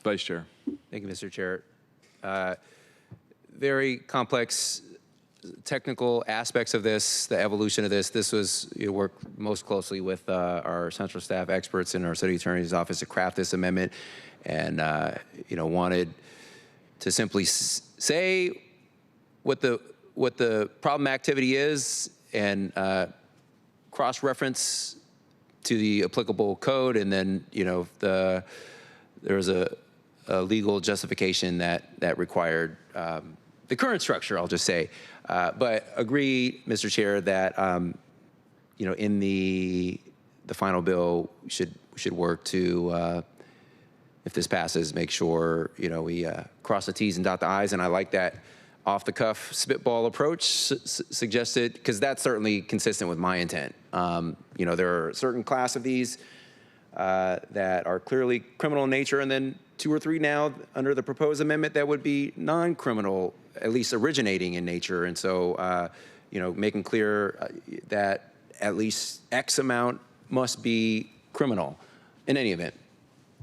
Vice Chair. Thank you, Mr. Chair. Very complex technical aspects of this, the evolution of this. This was, worked most closely with our central staff experts in our city attorney's office to craft this amendment, and wanted to simply say what the problem activity is and cross-reference to the applicable code, and then there was a legal justification that required the current structure, I'll just say. But agree, Mr. Chair, that in the final bill, we should work to, if this passes, make sure we cross the T's and dot the I's. And I like that off-the-cuff spitball approach suggested, because that's certainly consistent with my intent. There are a certain class of these that are clearly criminal in nature, and then 2 or 3 now under the proposed amendment that would be non-criminal, at least originating in nature. And so, making clear that at least X amount must be criminal in any event.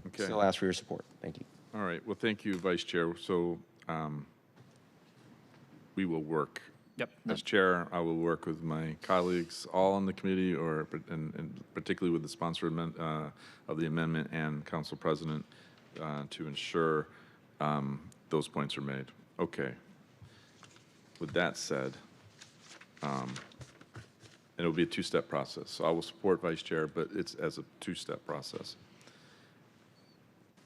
Okay. Still ask for your support. Thank you. All right. Well, thank you, Vice Chair. So we will work. Yep. As chair, I will work with my colleagues, all on the committee, and particularly with the sponsor of the amendment and council president, to ensure those points are made. Okay. With that said, and it will be a 2-step process. So I will support Vice Chair, but it's as a 2-step process.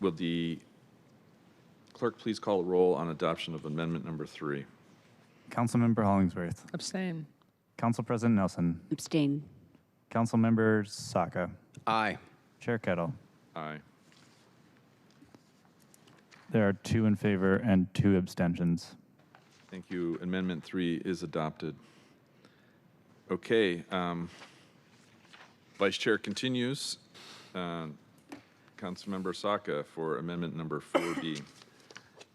Will the clerk please call a roll on adoption of amendment number 3? Councilmember Hollingsworth. Abstain. Council President Nelson. Abstain. Councilmember Saka. Aye. Chair Kettle. Aye. There are 2 in favor and 2 abstentions. Thank you. Amendment 3 is adopted. Okay. Vice Chair continues. Councilmember Saka for amendment number 4B.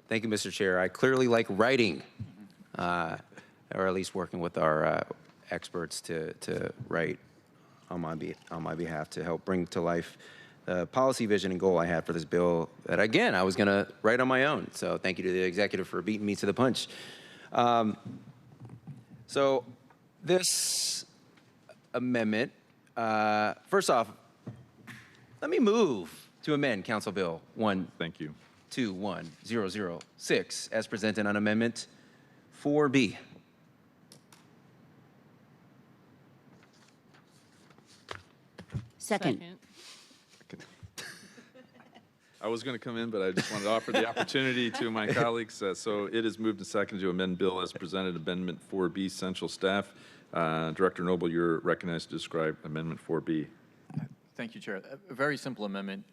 Thank you, Mr. Chair. I clearly like writing, or at least working with our experts to write on my behalf to help bring to life the policy vision and goal I had for this bill that, again, I was going to write on my own. So thank you to the executive for beating me to the punch. So this amendment, first off, let me move to amend Council Bill 121-006 as presented on Amendment 4B. Second. I was going to come in, but I just wanted to offer the opportunity to my colleagues. So it is moved and seconded to amend bill as presented, Amendment 4B, Central Staff. Director Noble, you're recognized to describe Amendment 4B. Thank you, Chair. A very simple amendment.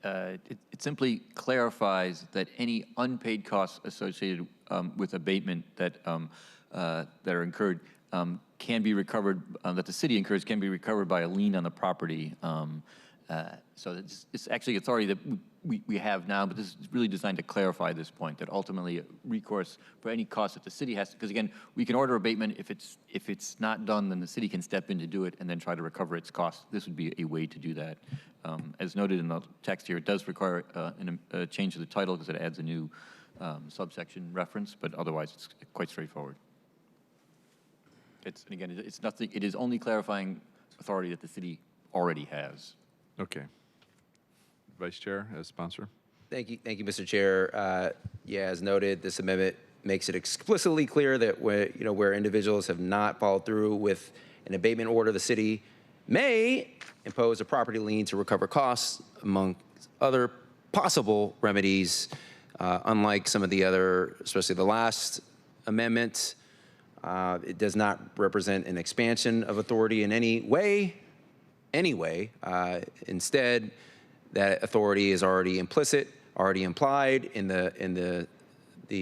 It simply clarifies that any unpaid costs associated with abatement that are incurred can be recovered, that the city incurs can be recovered by a lien on the property. So it's actually authority that we have now, but this is really designed to clarify this point, that ultimately recourse for any cost that the city has, because again, we can order abatement. If it's not done, then the city can step in to do it and then try to recover its costs. This would be a way to do that. As noted in the text here, it does require a change to the title because it adds a new subsection reference, but otherwise it's quite straightforward. And again, it's nothing. It is only clarifying authority that the city already has. Okay. Vice Chair, as sponsor. Thank you, Mr. Chair. As noted, this amendment makes it explicitly clear that where individuals have not followed through with an abatement order, the city may impose a property lien to recover costs, among other possible remedies. Unlike some of the other, especially the last amendment, it does not represent an expansion of authority in any way. Instead, that authority is already implicit, already implied in the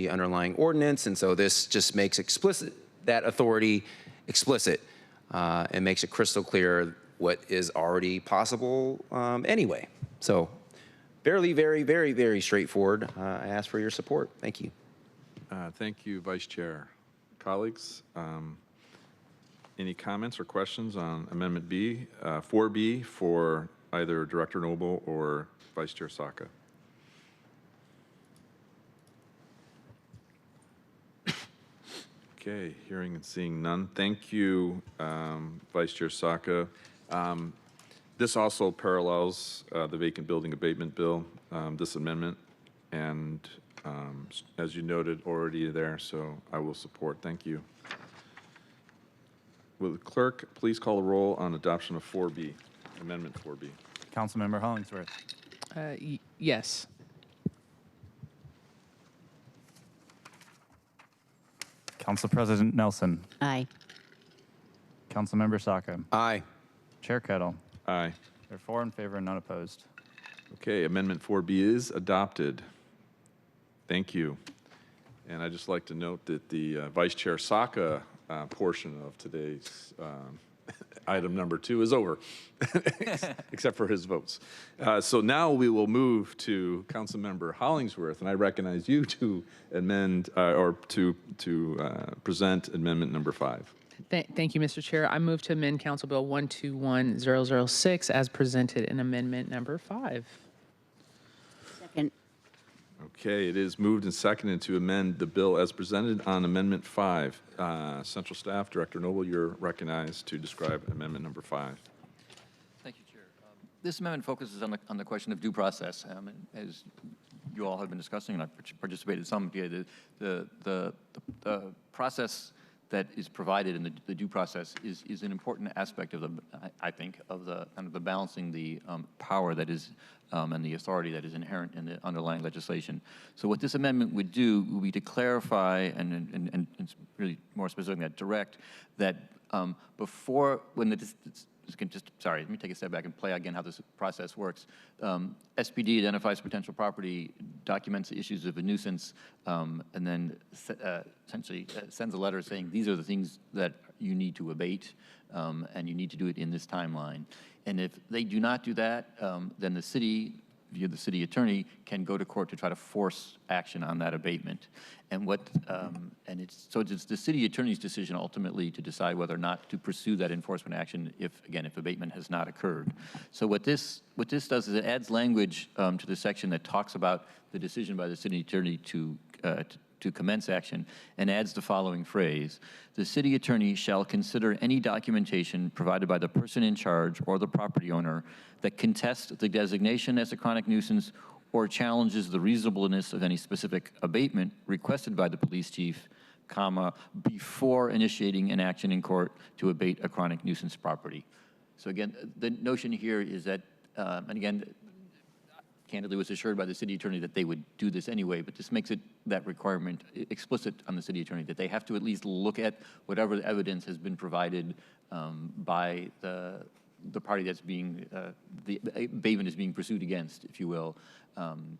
underlying ordinance, and so this just makes that authority explicit and makes it crystal clear what is already possible anyway. So, very, very, very, very straightforward. I ask for your support. Thank you. Thank you, Vice Chair. Colleagues, any comments or questions on Amendment 4B for either Director Noble or Vice Chair Saka? Okay, hearing and seeing none. Thank you, Vice Chair Saka. This also parallels the vacant building abatement bill, this amendment, and as you noted, already there, so I will support. Thank you. Will the clerk please call a roll on adoption of 4B, Amendment 4B? Councilmember Hollingsworth. Yes. Council President Nelson. Aye. Councilmember Saka. Aye. Chair Kettle. Aye. There are 4 in favor and none opposed. Okay, Amendment 4B is adopted. Thank you. And I'd just like to note that the Vice Chair Saka portion of today's item number 2 is over, except for his votes. So now we will move to Councilmember Hollingsworth, and I recognize you to amend or to present Amendment number 5. Thank you, Mr. Chair. I move to amend Council Bill 121006 as presented in Amendment Number 5. Second. Okay, it is moved and seconded to amend the bill as presented on Amendment 5. Central Staff, Director Noble, you're recognized to describe Amendment number 5. Thank you, Chair. This amendment focuses on the question of due process. And as you all have been discussing, and I participated in some, the process that is provided in the due process is an important aspect of I think, of the kind of the balancing the power that is and the authority that is inherent in the underlying legislation. So what this amendment would do would be to clarify and really more specifically that direct that before when the sorry, let me take a step back and play again how this process works. SPD identifies potential property, documents the issues of a nuisance, and then essentially sends a letter saying these are the things that you need to abate, and you need to do it in this timeline. And if they do not do that, then the city, via the city attorney, can go to court to try to force action on that abatement. And it's the city attorney's decision ultimately to decide whether or not to pursue that enforcement action if abatement has not occurred. So what this does is it adds language to the section that talks about the decision by the city attorney to commence action and adds the following phrase: the city attorney shall consider any documentation provided by the person in charge or the property owner that contests the designation as a chronic nuisance or challenges the reasonableness of any specific abatement requested by the police chief, before initiating an action in court to abate a chronic nuisance property. So again, the notion here is that, and again, candidly was assured by the city attorney that they would do this anyway, but this makes that requirement explicit on the city attorney, that they have to at least look at whatever the evidence has been provided by the party that's being, the abatement is being pursued against, if you will. And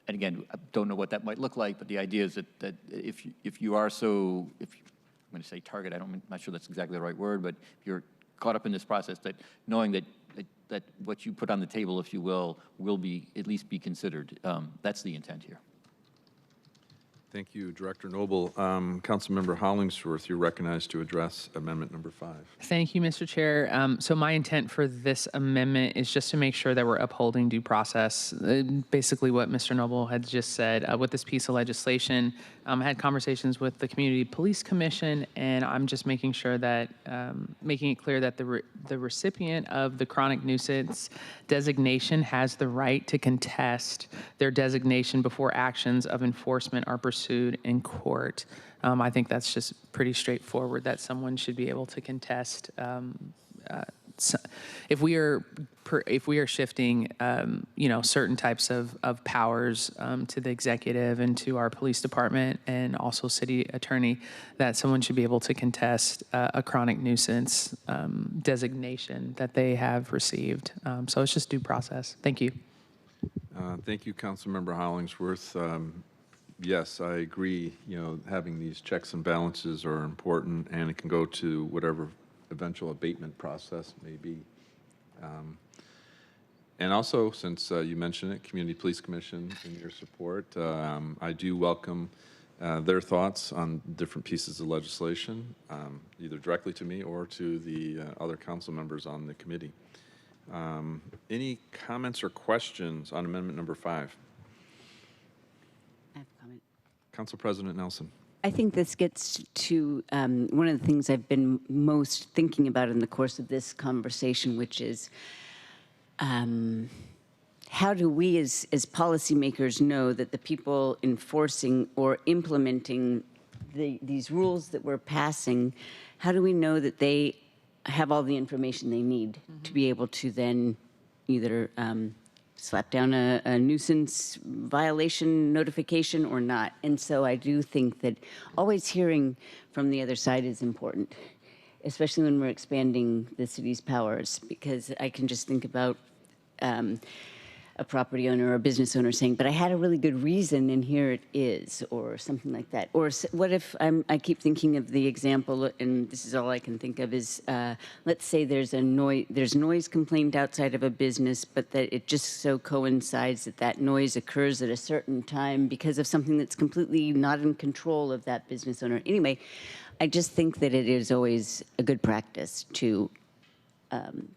again, I don't know what that might look like, but the idea is that if you are so, I'm going to say target, I'm not sure that's exactly the right word, but if you're caught up in this process, that knowing that what you put on the table, if you will be at least be considered. That's the intent here. Thank you, Director Noble. Councilmember Hollingsworth, you're recognized to address Amendment number 5. Thank you, Mr. Chair. So my intent for this amendment is just to make sure that we're upholding due process. Basically what Mr. Noble had just said with this piece of legislation. I had conversations with the Community Police Commission, and I'm just making sure that, making it clear that the recipient of the chronic nuisance designation has the right to contest their designation before actions of enforcement are pursued in court. I think that's just pretty straightforward, that someone should be able to contest. If we are shifting, certain types of powers to the executive and to our police department and also city attorney, that someone should be able to contest a chronic nuisance designation that they have received. So it's just due process. Thank you. Thank you, Councilmember Hollingsworth. Yes, I agree. Having these checks and balances are important, and it can go to whatever eventual abatement process may be. And also, since you mentioned it, Community Police Commission and your support, I do welcome their thoughts on different pieces of legislation, either directly to me or to the other council members on the committee. Any comments or questions on Amendment number 5? I have a comment. Council President Nelson. I think this gets to one of the things I've been most thinking about in the course of this conversation, which is how do we as policymakers know that the people enforcing or implementing these rules that we're passing, how do we know that they have all the information they need to be able to then either slap down a nuisance violation notification or not. And so I do think that always hearing from the other side is important, especially when we're expanding the city's powers, because I can just think about a property owner or a business owner saying, but I had a really good reason and here it is, or something like that. Or what if I keep thinking of the example, and this is all I can think of, is let's say there's noise complaint outside of a business, but that it just so coincides that that noise occurs at a certain time because of something that's completely not in control of that business owner. Anyway, I just think that it is always a good practice to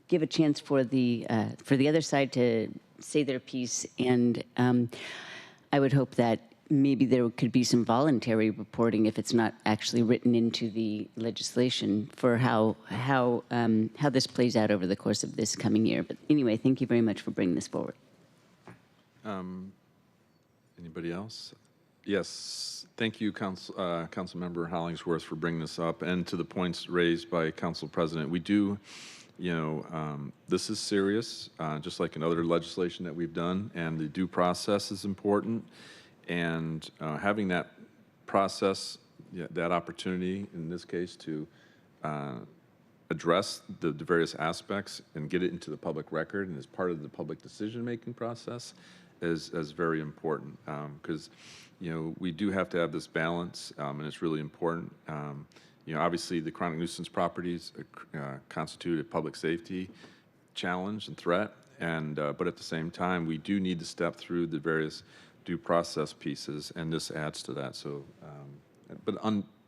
give a chance for the other side to say their piece, and I would hope that maybe there could be some voluntary reporting if it's not actually written into the legislation for how this plays out over the course of this coming year. But anyway, thank you very much for bringing this forward. Anybody else? Yes, thank you, Councilmember Hollingsworth, for bringing this up, and to the points raised by Council President. We do, this is serious, just like in other legislation that we've done, and the due process is important, and having that process, that opportunity in this case to address the various aspects and get it into the public record and as part of the public decision-making process is very important, because we do have to have this balance, and it's really important. Obviously, the chronic nuisance properties constitute a public safety challenge and threat, but at the same time, we do need to step through the various due process pieces, and this adds to that. So, but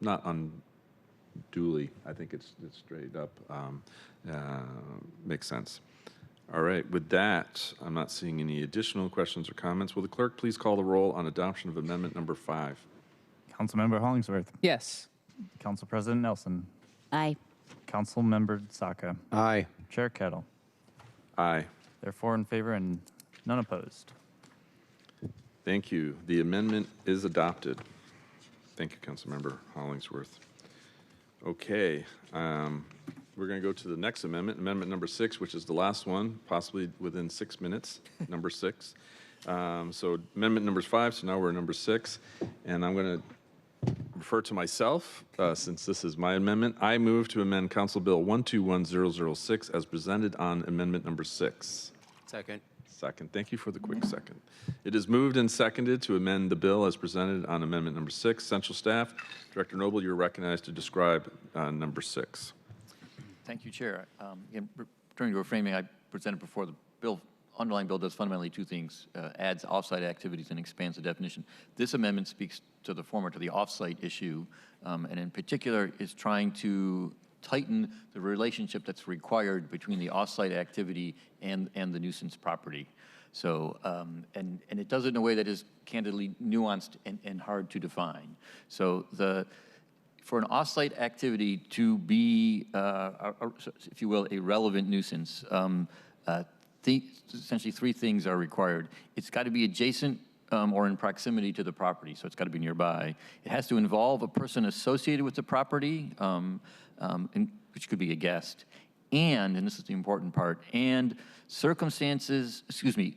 not unduly. I think it's straight up makes sense. All right. With that, I'm not seeing any additional questions or comments. Will the clerk please call the roll on adoption of amendment number 5? Councilmember Hollingsworth. Yes. Council President Nelson. Aye. Councilmember Saka. Aye. Chair Kettle. Aye. Therefore, in favor and none opposed. Thank you. The amendment is adopted. Thank you, Councilmember Hollingsworth. Okay. We're going to go to the next amendment, amendment number 6, which is the last one, possibly within 6 minutes, number 6. So amendment number 5, so now we're at number 6, and I'm going to refer to myself, since this is my amendment. I move to amend Council Bill 121006 as presented on amendment number 6. Second. Second. Thank you for the quick second. It is moved and seconded to amend the bill as presented on amendment number 6. Central staff, Director Noble, you're recognized to describe number 6. Thank you, Chair. Again, returning to a framing I presented before, the underlying bill does fundamentally two things: adds off-site activities and expands the definition. This amendment speaks to the former, to the off-site issue, and in particular is trying to tighten the relationship that's required between the off-site activity and the nuisance property. So, and it does it in a way that is candidly nuanced and hard to define. So for an off-site activity to be, if you will, a relevant nuisance, essentially 3 things are required. It's got to be adjacent or in proximity to the property, so it's got to be nearby. It has to involve a person associated with the property, which could be a guest, and this is the important part, and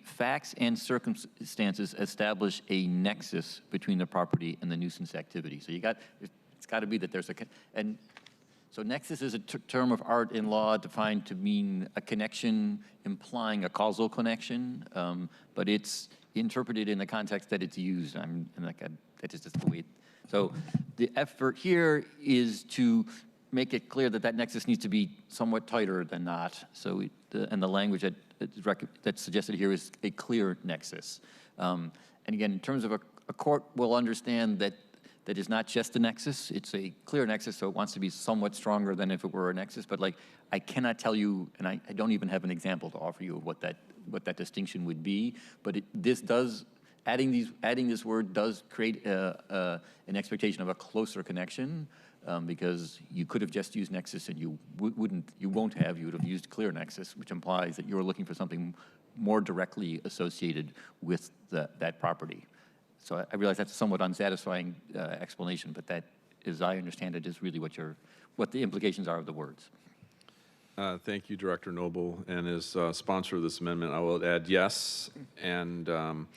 facts and circumstances establish a nexus between the property and the nuisance activity. So it's got to be that there's so nexus is a term of art in law defined to mean a connection implying a causal connection, but it's interpreted in the context that it's used. That's just the way. So the effort here is to make it clear that nexus needs to be somewhat tighter than not. So and the language that's suggested here is a clear nexus. And again, in terms of a court will understand that is not just a nexus, it's a clear nexus, so it wants to be somewhat stronger than if it were a nexus, but I cannot tell you, and I don't even have an example to offer you of what that distinction would be, but adding this word does create an expectation of a closer connection, because you could have just used nexus and you would have used clear nexus, which implies that you're looking for something more directly associated with that property. So I realize that's a somewhat unsatisfying explanation, but that, as I understand it, is really what the implications are of the words. Thank you, Director Noble. And as sponsor of this amendment, I will add yes. And, one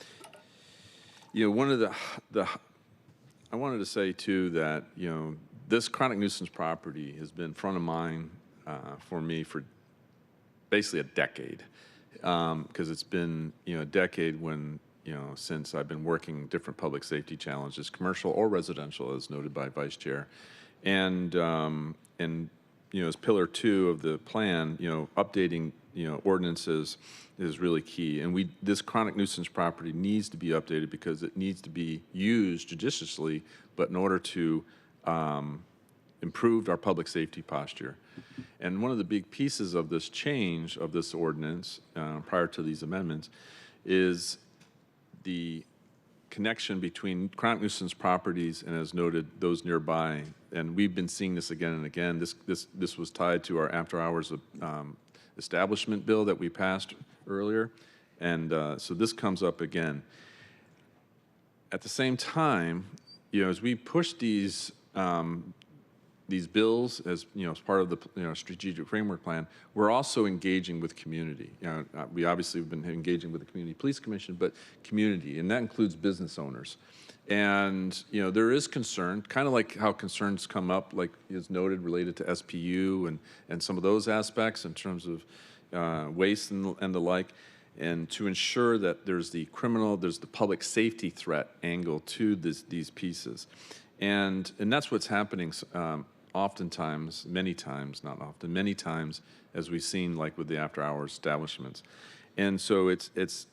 of I wanted to say, too, that, this chronic nuisance property has been front of mind for me for basically a decade. Because it's been, a decade when, since I've been working different public safety challenges, commercial or residential, as noted by Vice Chair. And as pillar 2 of the plan, updating, ordinances is really key. And this chronic nuisance property needs to be updated because it needs to be used judiciously, but in order to improve our public safety posture. And one of the big pieces of this change of this ordinance prior to these amendments is the connection between chronic nuisance properties and, as noted, those nearby. And we've been seeing this again and again. This was tied to our after-hours establishment bill that we passed earlier. And so this comes up again. At the same time, as we push these bills as part of the strategic framework plan, we're also engaging with community. We obviously have been engaging with the Community Police Commission, but community, and that includes business owners. And there is concern, kind of like how concerns come up, like is noted, related to SPU and some of those aspects in terms of waste and the like. And to ensure that there's the public safety threat angle to these pieces. And that's what's happening oftentimes, many times, not often, many times, as we've seen, like with the after-hours establishments. And so it's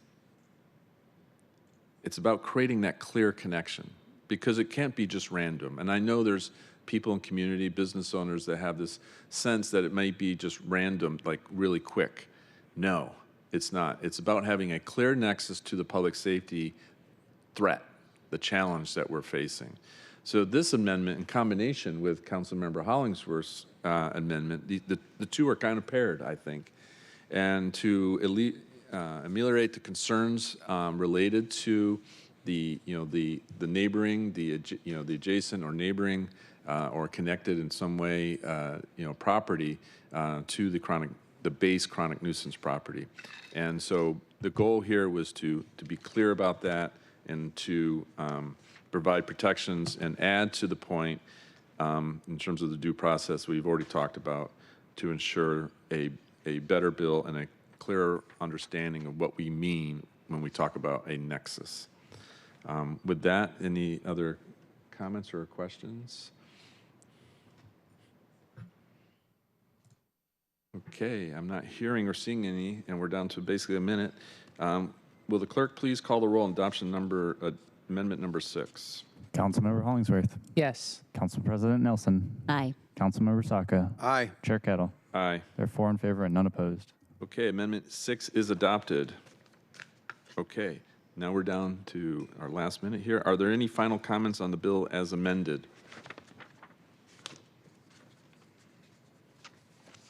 about creating that clear connection, because it can't be just random. And I know there's people in community, business owners, that have this sense that it might be just random, like really quick. No, it's not. It's about having a clear nexus to the public safety threat, the challenge that we're facing. So this amendment, in combination with Councilmember Hollingsworth's amendment, the two are kind of paired, I think, and to ameliorate the concerns related to the neighboring, the adjacent or neighboring or connected in some way, property to the base chronic nuisance property. And so the goal here was to be clear about that and to provide protections and add to the point in terms of the due process we've already talked about, to ensure a better bill and a clearer understanding of what we mean when we talk about a nexus. With that, any other comments or questions? Okay, I'm not hearing or seeing any, and we're down to basically a minute. Will the clerk please call the roll on adoption amendment number 6? Councilmember Hollingsworth. Yes. Council President Nelson. Aye. Councilmember Saka. Aye. Chair Kettle. Aye. There are 4 in favor and none opposed. Okay, amendment 6 is adopted. Okay, now we're down to our last minute here. Are there any final comments on the bill as amended?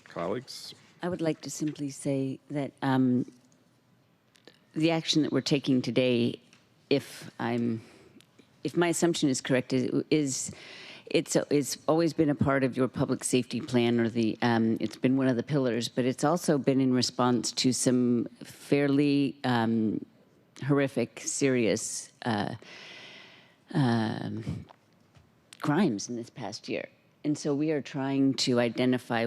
Colleagues? I would like to simply say that the action that we're taking today, if my assumption is correct, it's always been a part of your public safety plan, or it's been one of the pillars, but it's also been in response to some fairly horrific, serious crimes in this past year. And so we are trying to identify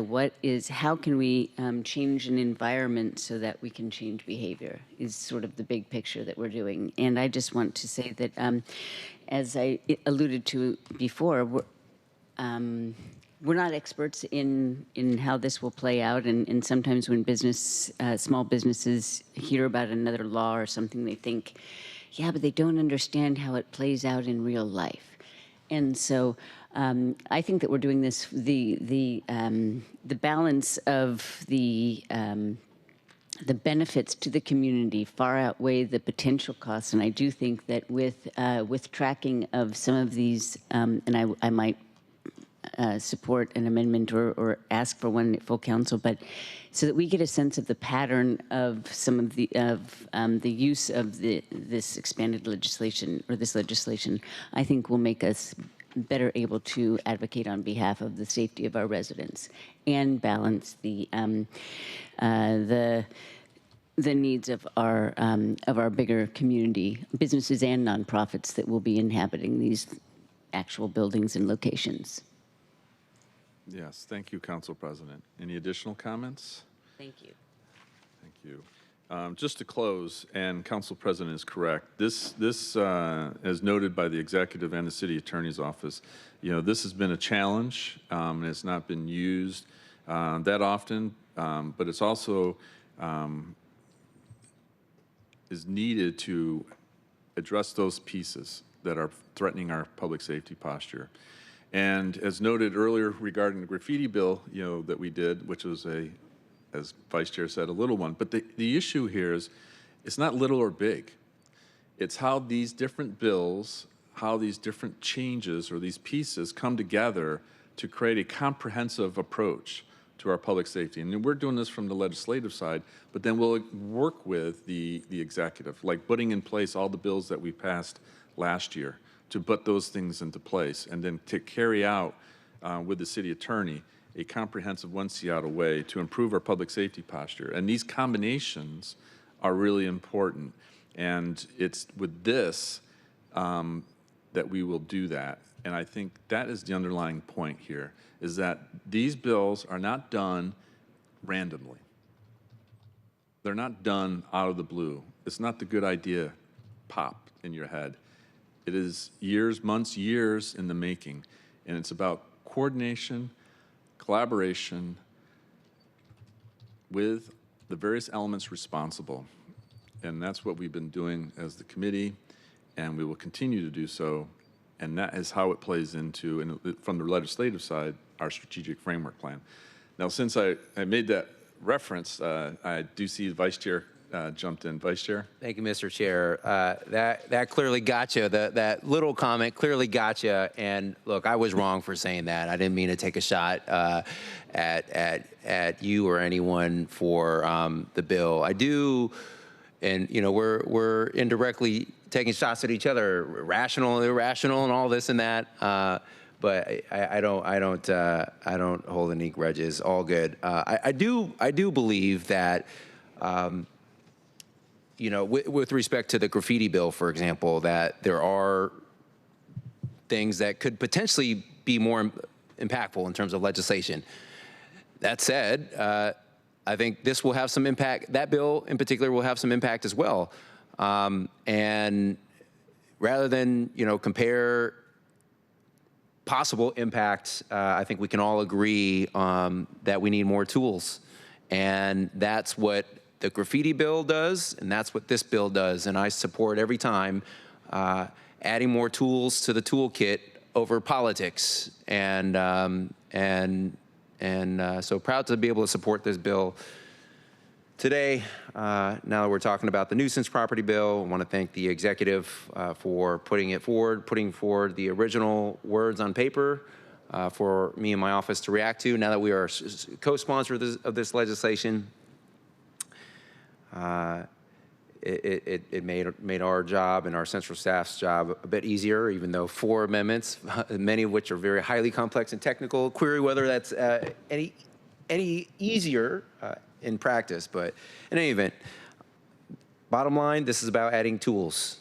how can we change an environment so that we can change behavior, is sort of the big picture that we're doing. And I just want to say that, as I alluded to before, we're not experts in how this will play out. And sometimes when small businesses hear about another law or something, they think, yeah, but they don't understand how it plays out in real life. And so I think that we're doing this, the balance of the benefits to the community far outweigh the potential costs. And I do think that with tracking of some of these, and I might support an amendment or ask for one at full council, but so that we get a sense of the pattern of some of the use of this expanded legislation, or this legislation, I think will make us better able to advocate on behalf of the safety of our residents and balance the needs of our bigger community, businesses and nonprofits that will be inhabiting these actual buildings and locations. Yes, thank you, Council President. Any additional comments? Thank you. Thank you. Just to close, and Council President is correct, this as noted by the Executive and the City Attorney's Office, this has been a challenge, and it's not been used that often, but it's also is needed to address those pieces that are threatening our public safety posture. And as noted earlier regarding the graffiti bill, that we did, which was as Vice Chair said, a little one. But the issue here is it's not little or big. It's how these different bills, how these different changes or these pieces come together to create a comprehensive approach to our public safety. And we're doing this from the legislative side, but then we'll work with the executive, like putting in place all the bills that we passed last year to put those things into place, and then to carry out with the city attorney a comprehensive One Seattle way to improve our public safety posture. And these combinations are really important. And it's with this that we will do that. And I think that is the underlying point here, is that these bills are not done randomly. They're not done out of the blue. It's not the good idea pop in your head. It is years, months, years in the making. And it's about coordination, collaboration with the various elements responsible. And that's what we've been doing as the committee, and we will continue to do so. And that is how it plays into, and from the legislative side, our strategic framework plan. Now, since I made that reference, I do see the Vice Chair jumped in. Vice Chair? Thank you, Mr. Chair. That clearly got you. That little comment clearly got you. And look, I was wrong for saying that. I didn't mean to take a shot at you or anyone for the bill. I do, and we're indirectly taking shots at each other, rational, irrational, and all this and that. But I don't hold any grudges. All good. I do believe that. With respect to the graffiti bill, for example, that there are things that could potentially be more impactful in terms of legislation. That said, I think this will have some impact. That bill in particular will have some impact as well. And rather than, compare possible impacts, I think we can all agree that we need more tools. And that's what the graffiti bill does, and that's what this bill does. And I support every time adding more tools to the toolkit over politics. And so proud to be able to support this bill today. Now that we're talking about the nuisance property bill, I want to thank the executive for putting forward the original words on paper for me and my office to react to. Now that we are co-sponsors of this legislation, it made our job and our central staff's job a bit easier, even though 4 amendments, many of which are very highly complex and technical, query whether that's any easier in practice. But in any event, bottom line, this is about adding tools.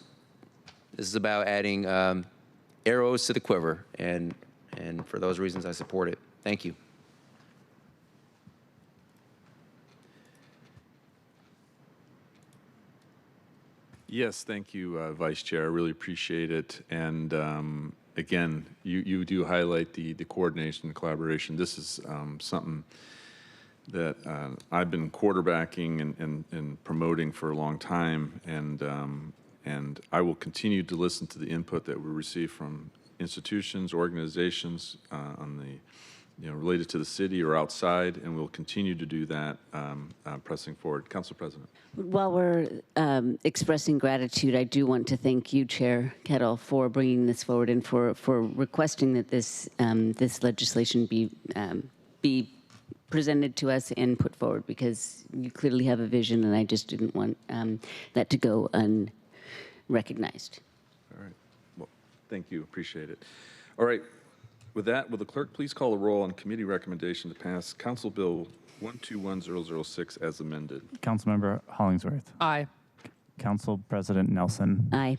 This is about adding arrows to the quiver, and for those reasons, I support it. Thank you. Yes, thank you, Vice Chair. I really appreciate it. And again, you do highlight the coordination and collaboration. This is something that I've been quarterbacking and promoting for a long time, and I will continue to listen to the input that we receive from institutions, organizations on the related to the city or outside, and we'll continue to do that pressing forward. Council President. While we're expressing gratitude, I do want to thank you, Chair Kettle, for bringing this forward and for requesting that this legislation be presented to us and put forward, because you clearly have a vision, and I just didn't want that to go unrecognized. All right. Well, thank you. Appreciate it. All right. With that, will the clerk please call the roll on committee recommendation to pass Council Bill 121006 as amended? Councilmember Hollingsworth. Aye. Council President Nelson. Aye.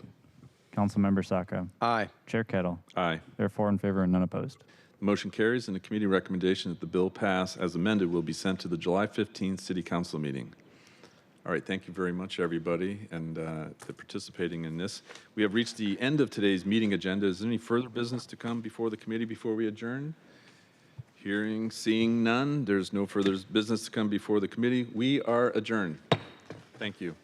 Councilmember Saka. Aye. Chair Kettle. Aye. There are 4 in favor and none opposed. The motion carries, and the committee recommendation that the bill pass as amended will be sent to the July 15th City Council meeting. All right, thank you very much, everybody, and for participating in this. We have reached the end of today's meeting agenda. Is there any further business to come before the committee before we adjourn? Seeing none, there's no further business to come before the committee. We are adjourned. Thank you.